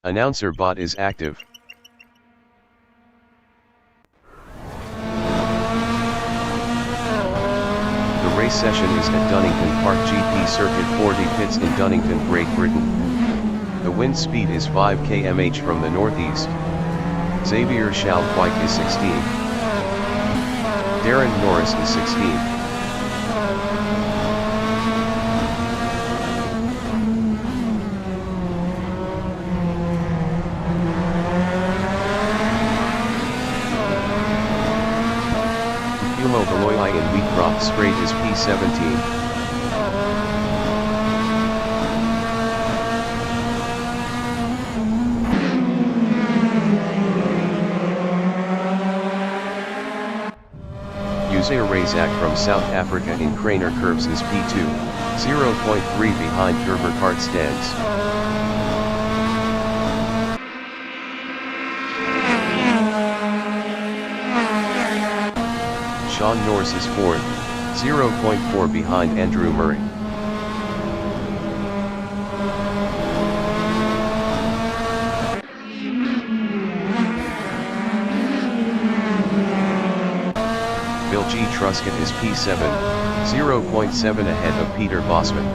Announcer bot is active. The race session is at Donnington Park GP Circuit 40 pits in Donnington, Great Britain. The wind speed is 5 km/h from the northeast. Xavier Schalkwijk is 16. Darren Norris is 16. Humo Beloyi in Wheatcroft Strait is P17. Usair Razak from South Africa in Craner Curves is P2, 0.3 behind Gerber Kart stands. Sean Norris is 4th, 0.4 behind Andrew Murray. Bill G. Truscott is P7, 0.7 ahead of Peter Bosman.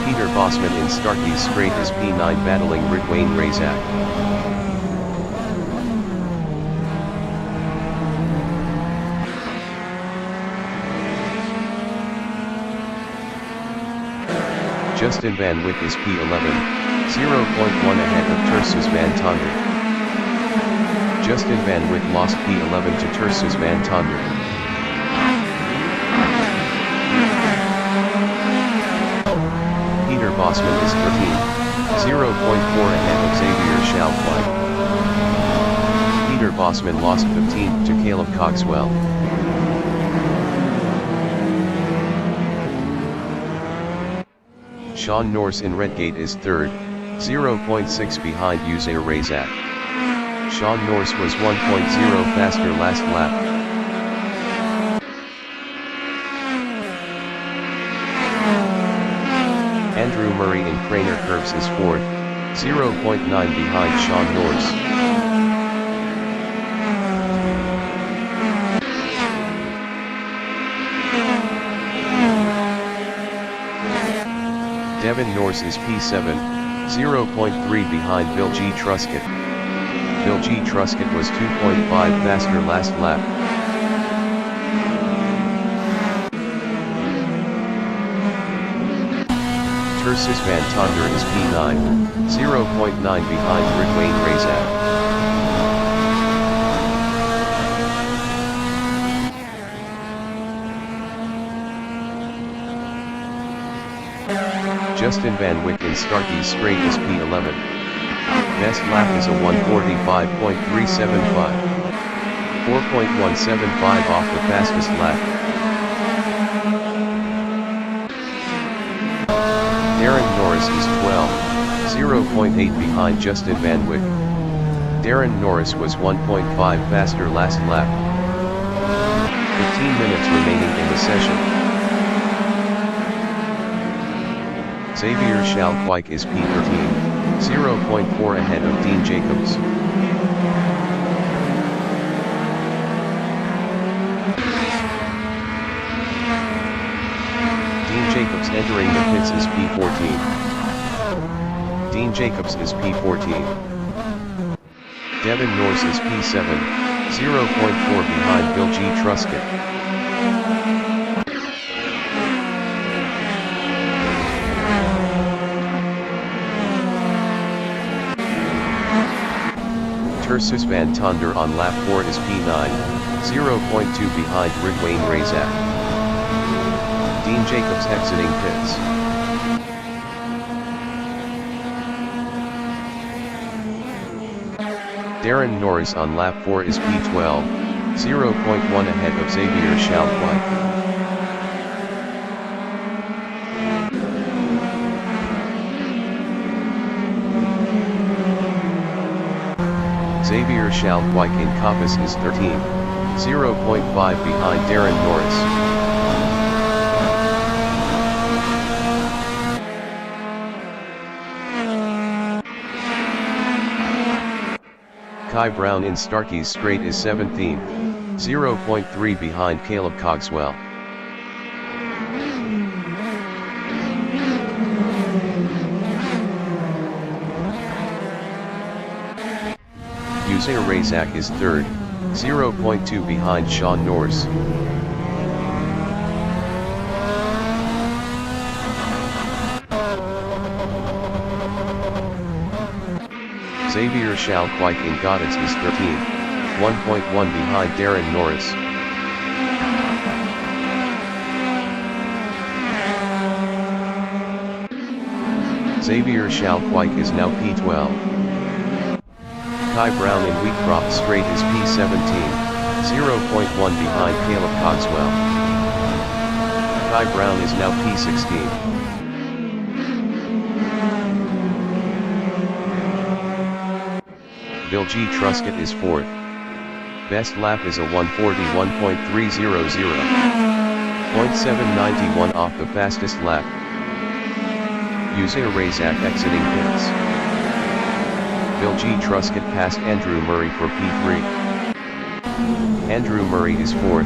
Peter Bosman in Starkey's Strait is P9 battling Ridwain Razak. Justin Van Wyck is P11, 0.1 ahead of Tersus van Tonder. Justin Van Wyck lost P11 to Tersus van Tonder. Peter Bosman is 13, 0.4 ahead of Xavier Schalkwijk. Peter Bosman lost 15 to Caleb Coxwell. Sean Norris in Redgate is 3rd, 0.6 behind Usair Razak. Sean Norris was 1.0 faster last lap. Andrew Murray in Craner Curves is 4th, 0.9 behind Sean Norris. Devin Norris is P7, 0.3 behind Bill G. Truscott. Bill G. Truscott was 2.5 faster last lap. Tersus van Tonder is P9, 0.9 behind Ridwain Razak. Justin Van Wyck in Starkey's Strait is P11. Best lap is a 1:45.375. 4.175 off the fastest lap. Darren Norris is 12, 0.8 behind Justin Van Wyck. Darren Norris was 1.5 faster last lap. 15 minutes remaining in the session. Xavier Schalkwijk is P13, 0.4 ahead of Dean Jacobs. Dean Jacobs entering the pits is P14. Dean Jacobs is P14. Devin Norris is P7, 0.4 behind Bill G. Truscott. Tersus van Tonder on lap 4 is P9, 0.2 behind Ridwayne Razak. Dean Jacobs exiting pits. Darren Norris on lap 4 is P12, 0.1 ahead of Xavier Schalkwijk. Xavier Schalkwijk in Coppice is 13, 0.5 behind Darren Norris. Kai Brown in Starkey's Straight is 17th, 0.3 behind Caleb Cogswell. Usair Razak is 3rd, 0.2 behind Sean Norris. Xavier Schalkwijk in Goddess is 13th, 1.1 behind Darren Norris. Xavier Schalkwijk is now P12. Kai Brown in Wheatcroft Straight is P17, 0.1 behind Caleb Cogswell. Kai Brown is now P16. Bill G. Truscott is 4th. Best lap is a 141.300, 0.791 off the fastest lap. Usair Razak exiting pits. Bill G. Truscott passed Andrew Murray for P3. Andrew Murray is 4th,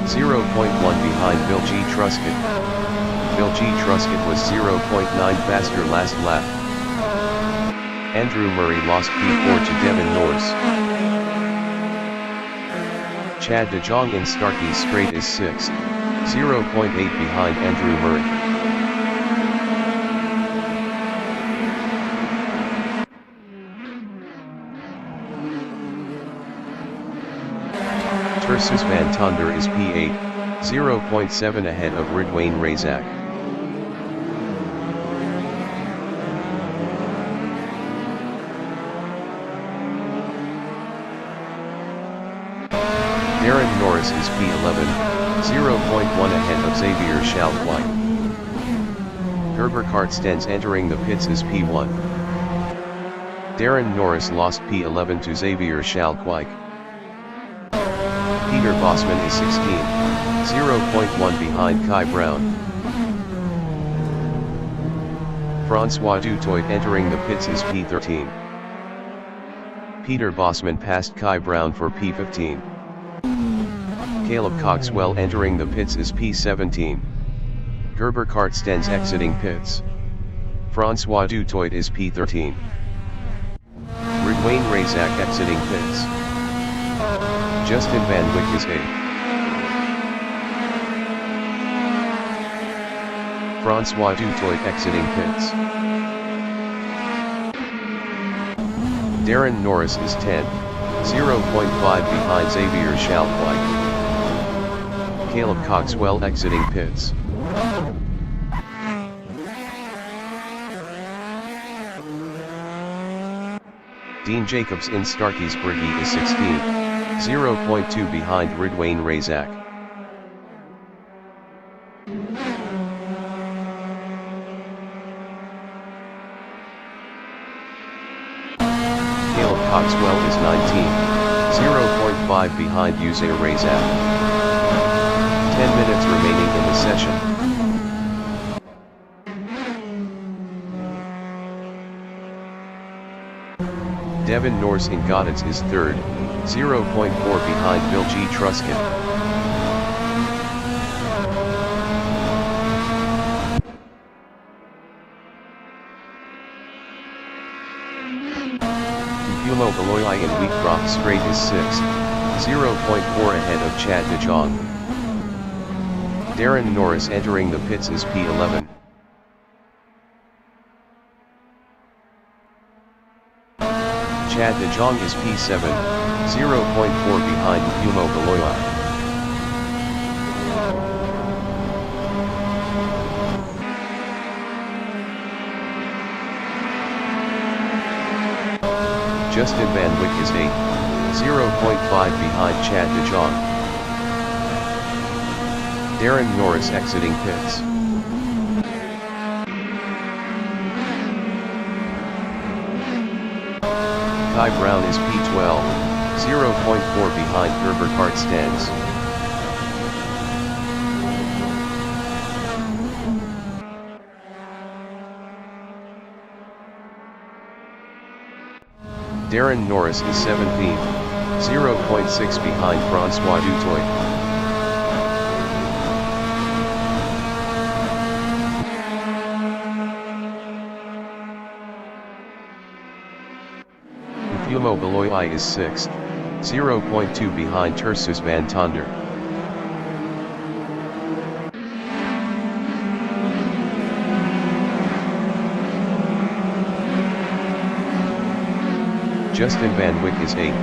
0.1 behind Bill G. Truscott. Bill G. Truscott was 0.9 faster last lap. Andrew Murray lost P4 to Devin Norris. Chad de Jong in Starkey's Straight is 6th, 0.8 behind Andrew Murray. Tersus van Tonder is P8, 0.7 ahead of Ridwayne Razak. Darren Norris is P11, 0.1 ahead of Xavier Schalkwijk. Gerber Kartstens entering the pits is P1. Darren Norris lost P11 to Xavier Schalkwijk. Peter Bosman is 16, 0.1 behind Kai Brown. Francois Dutoit entering the pits is P13. Peter Bosman passed Kai Brown for P15. Caleb Cogswell entering the pits is P17. Gerber Kartstens exiting pits. Francois Dutoit is P13. Ridwayne Razak exiting pits. Justin Van Wyck is 8th. Francois Dutoit exiting pits. Darren Norris is 10th, 0.5 behind Xavier Schalkwijk. Caleb Cogswell exiting pits. Dean Jacobs in Starkey's Briggy is 16th, 0.2 behind Ridwayne Razak. Caleb Cogswell is 19th, 0.5 behind Usair Razak. 10 minutes remaining in the session. Devin Norse in Goddard's is third, 0.4 behind Bill G. Truscott. Humo Beloyi in Wheatcroft Straight is 6th, 0.4 ahead of Chad de Jong. Darren Norris entering the pits is P11. Chad de Jong is P7, 0.4 behind Humo Beloyi. Justin Van Wyck is 8th, 0.5 behind Chad de Jong. Darren Norris exiting pits. Kai Brown is P12, 0.4 behind Gerber Kart stands. Darren Norris is 17th, 0.6 behind Francois Dutoit. Humo Beloyi is 6th, 0.2 behind Tersus van Tonder. Justin Van Wyck is 8th,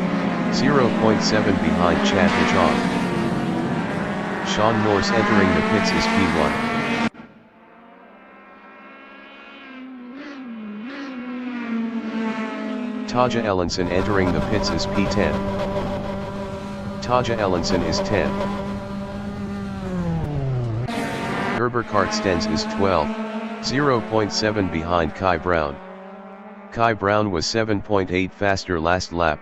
0.7 behind Chad de Jong. Sean Norse entering the pits is P1. Taja Ellenson entering the pits is P10. Taja Ellenson is 10. Gerber Kartstens is 12, 0.7 behind Kai Brown. Kai Brown was 7.8 faster last lap.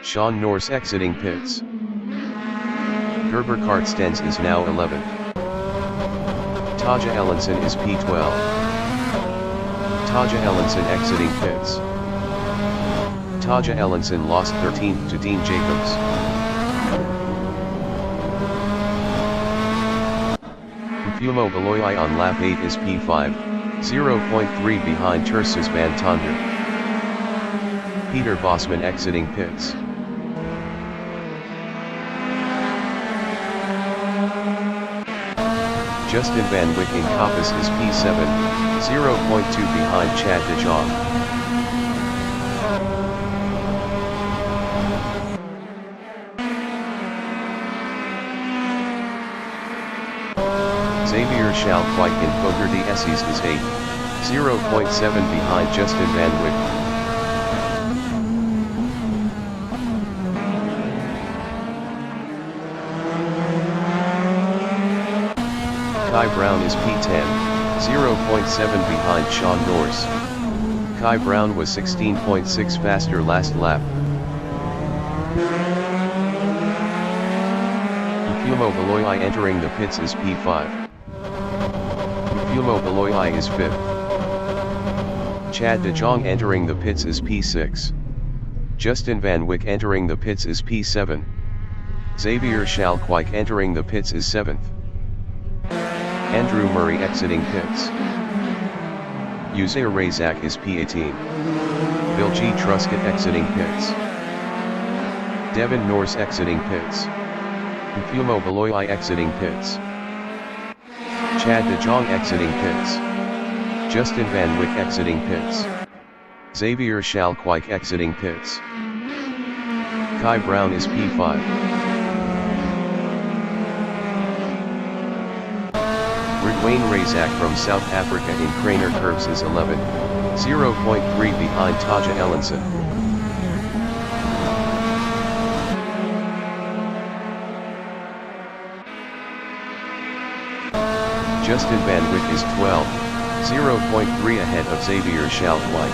Sean Norse exiting pits. Gerber Kartstens is now 11th. Taja Ellenson is P12. Taja Ellenson exiting pits. Taja Ellenson lost 13th to Dean Jacobs. Humo Beloyi on lap 8 is P5, 0.3 behind Tersus van Tonder. Peter Bosman exiting pits. Justin Van Wyck in Coppice is P7, 0.2 behind Chad de Jong. Xavier Schalkwijk in Fokker de Essies is 8th, 0.7 behind Justin Van Wyck. Kai Brown is P10, 0.7 behind Sean Norse. Kai Brown was 16.6 faster last lap. Humo Beloyi entering the pits is P5. Humo Beloyi is 5th. Chad de Jong entering the pits is P6. Justin Van Wyck entering the pits is P7. Xavier Schalkwijk entering the pits is 7th. Andrew Murray exiting pits. Uzair Razak is P18. Bill G. Truscott exiting pits. Devin Norse exiting pits. Humo Beloyi exiting pits. Chad de Jong exiting pits. Justin Van Wyck exiting pits. Xavier Schalkwijk exiting pits. Kai Brown is P5. Ridwain Razak from South Africa in Craner Curves is 11, 0.3 behind Taja Ellenson. Justin Van Wyck is 12, 0.3 ahead of Xavier Schalkwijk.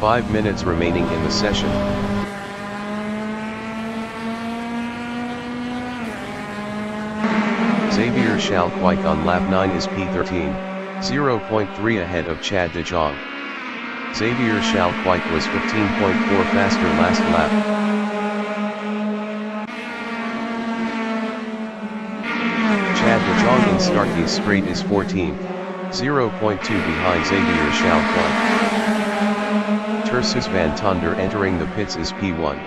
5 minutes remaining in the session. Xavier Schalkwijk on lap 9 is P13, 0.3 ahead of Chad de Jong. Xavier Schalkwijk was 15.4 faster last lap. Chad de Jong in Starkey's straight is 14th, 0.2 behind Xavier Schalkwijk. Tersus van Tonder entering the pits is P1.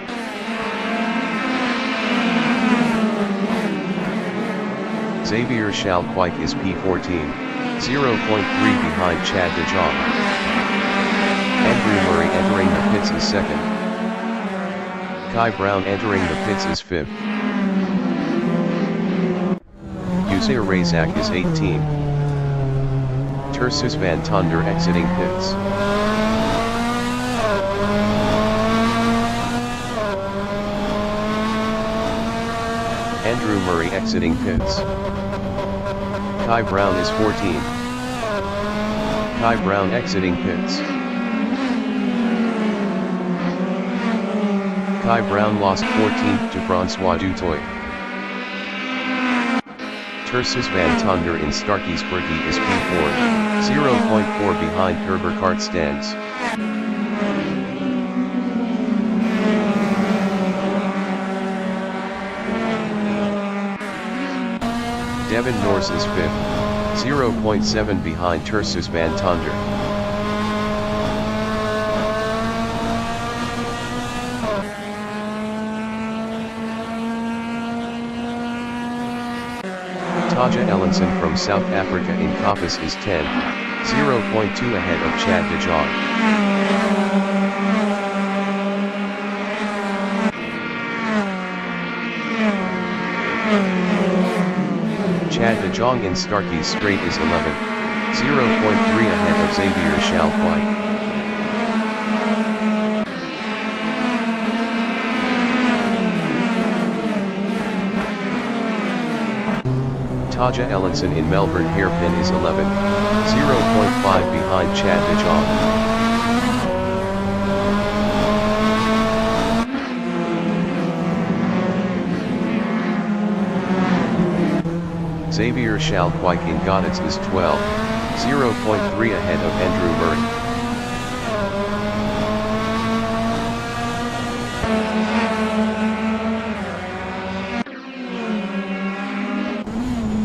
Xavier Schalkwijk is P14, 0.3 behind Chad de Jong. Andrew Murray entering the pits is 2nd. Kai Brown entering the pits is 5th. Uzair Razak is 18th. Tersus van Tonder exiting pits. Andrew Murray exiting pits. Kai Brown is 14th. Kai Brown exiting pits. Kai Brown lost 14th to François Dutoit. Tersus van Tonder in Starkey's Berkey is P4, 0.4 behind Gerber Kart stands. Devin Norse is 5th, 0.7 behind Tersus van Tonder. Taja Ellenson from South Africa in Coppice is 10, 0.2 ahead of Chad de Jong. Chad de Jong in Starkey's straight is 11, 0.3 ahead of Xavier Schalkwijk. Taja Ellenson in Melbourne Hairpin is 11, 0.5 behind Chad de Jong. Xavier Schalkwijk in Goddets is 12, 0.3 ahead of Andrew Murray.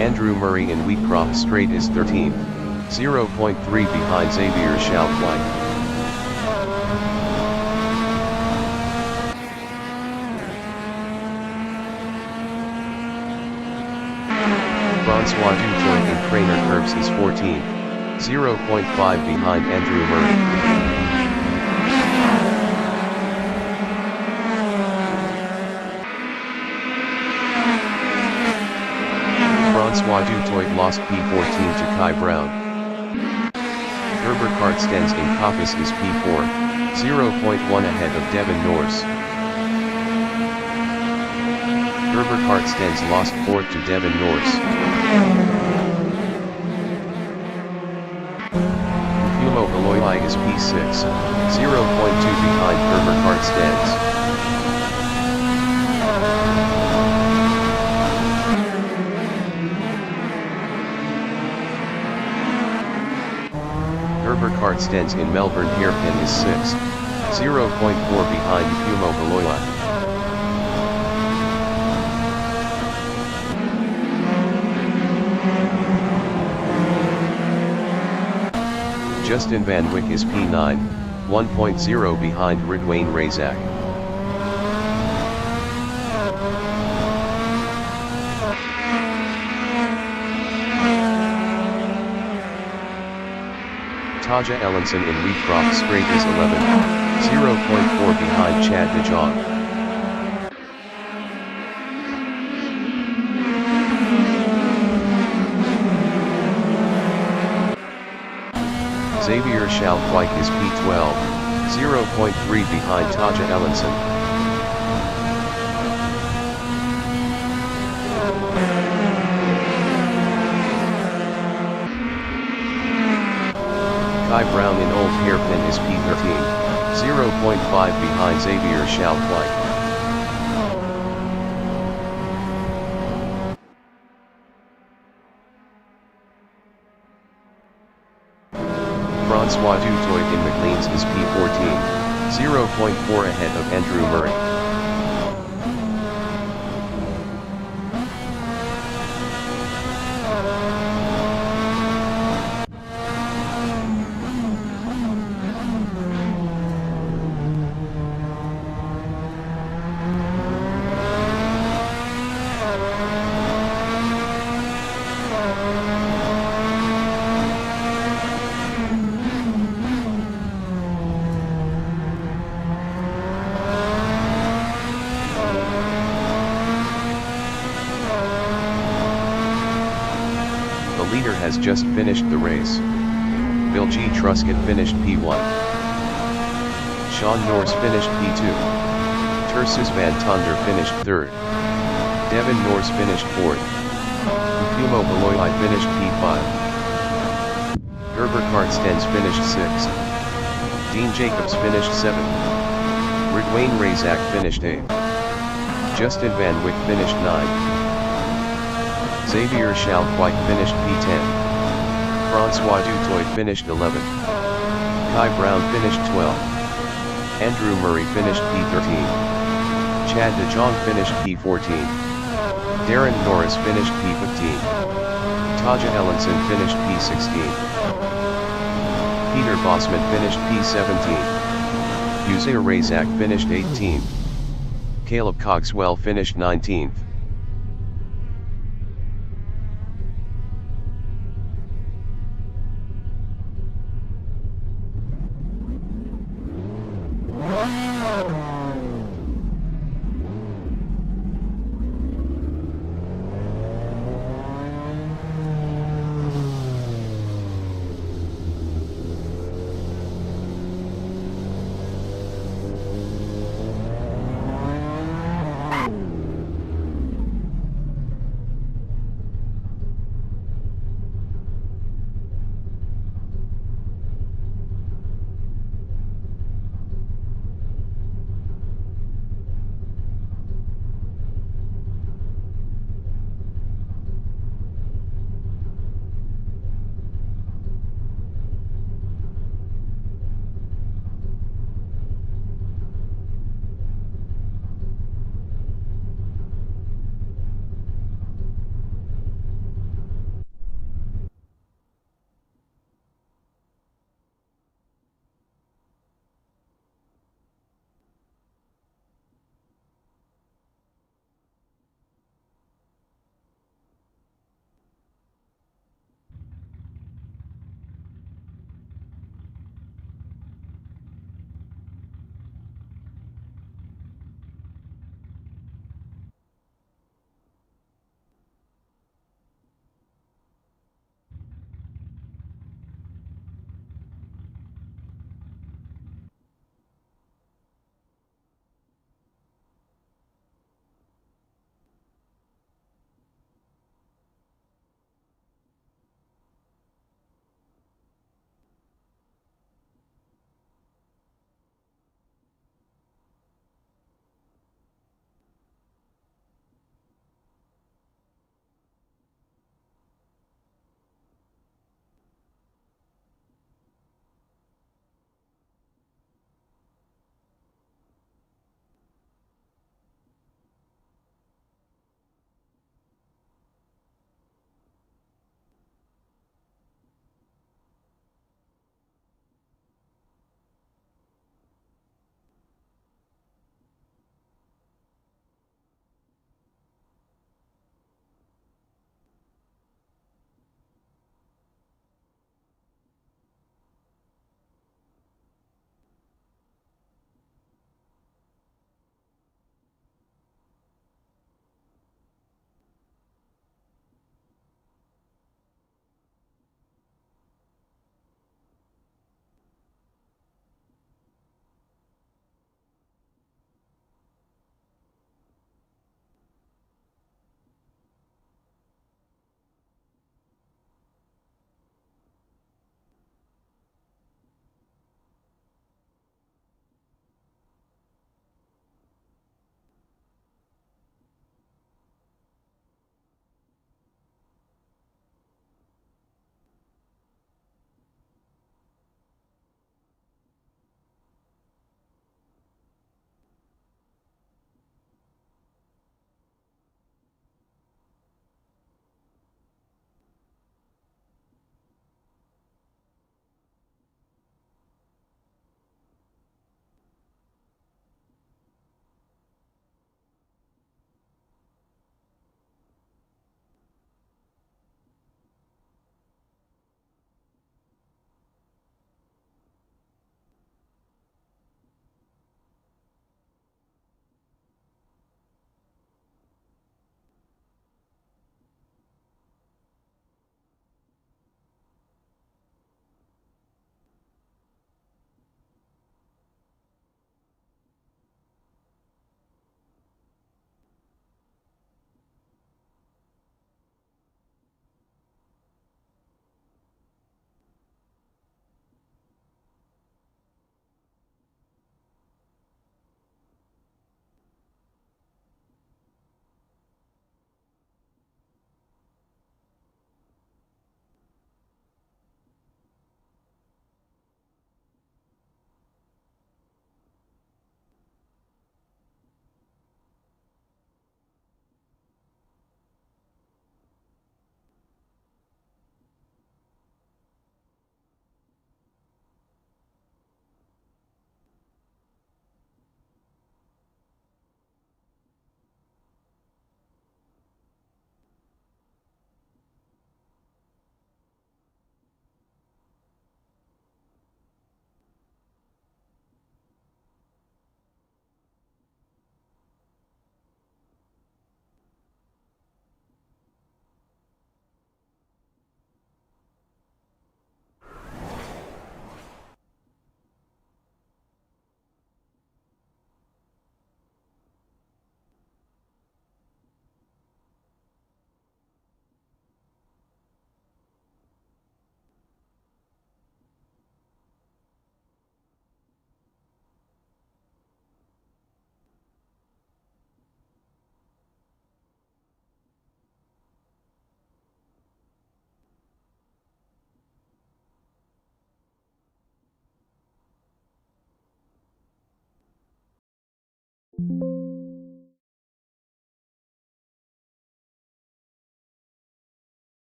Andrew Murray in Wheatcroft Straight is 13th, 0.3 behind Xavier Schalkwijk. François Dutoit in Craner Curbs is 14th, 0.5 behind Andrew Murray. François Dutoit lost P14 to Kai Brown. Gerber Kart stands in Coppice is P4, 0.1 ahead of Devin Norse. Gerber Kart stands lost 4th to Devin Norse. Humo Aloy is P6, 0.2 behind Gerber Kart stands. Gerber Kart stands in Melbourne Hairpin is 6th, 0.4 behind Humo Aloy. Justin Van Wyck is P9, 1.0 behind Ridwain Razak. Taja Ellenson in Wheatcroft Straight is 11, 0.4 behind Chad de Jong. Xavier Schalkwijk is P12, 0.3 behind Taja Ellenson. Kai Brown in Old Hairpin is P13, 0.5 behind Xavier Schalkwijk. Francois Dutoit in McLeans is P14, 0.4 ahead of Andrew Murray. The leader has just finished the race. Bill G. Truscott finished P1. Sean Norris finished P2. Tersus van Tonder finished 3rd. Devin Norris finished 4th. Kumo Beloyi finished P5. Gerber Kartstens finished 6th. Dean Jacobs finished 7th. Ridwayne Razak finished 8th. Justin Van Wyck finished 9th. Xavier Schalkwijk finished P10. Francois Dutoit finished 11th. Kai Brown finished 12th. Andrew Murray finished P13. Chad de Jong finished P14. Darren Norris finished P15. Taja Ellenson finished P16. Peter Bosman finished P17. Uzair Razak finished 18th. Caleb Cogswell finished 19th.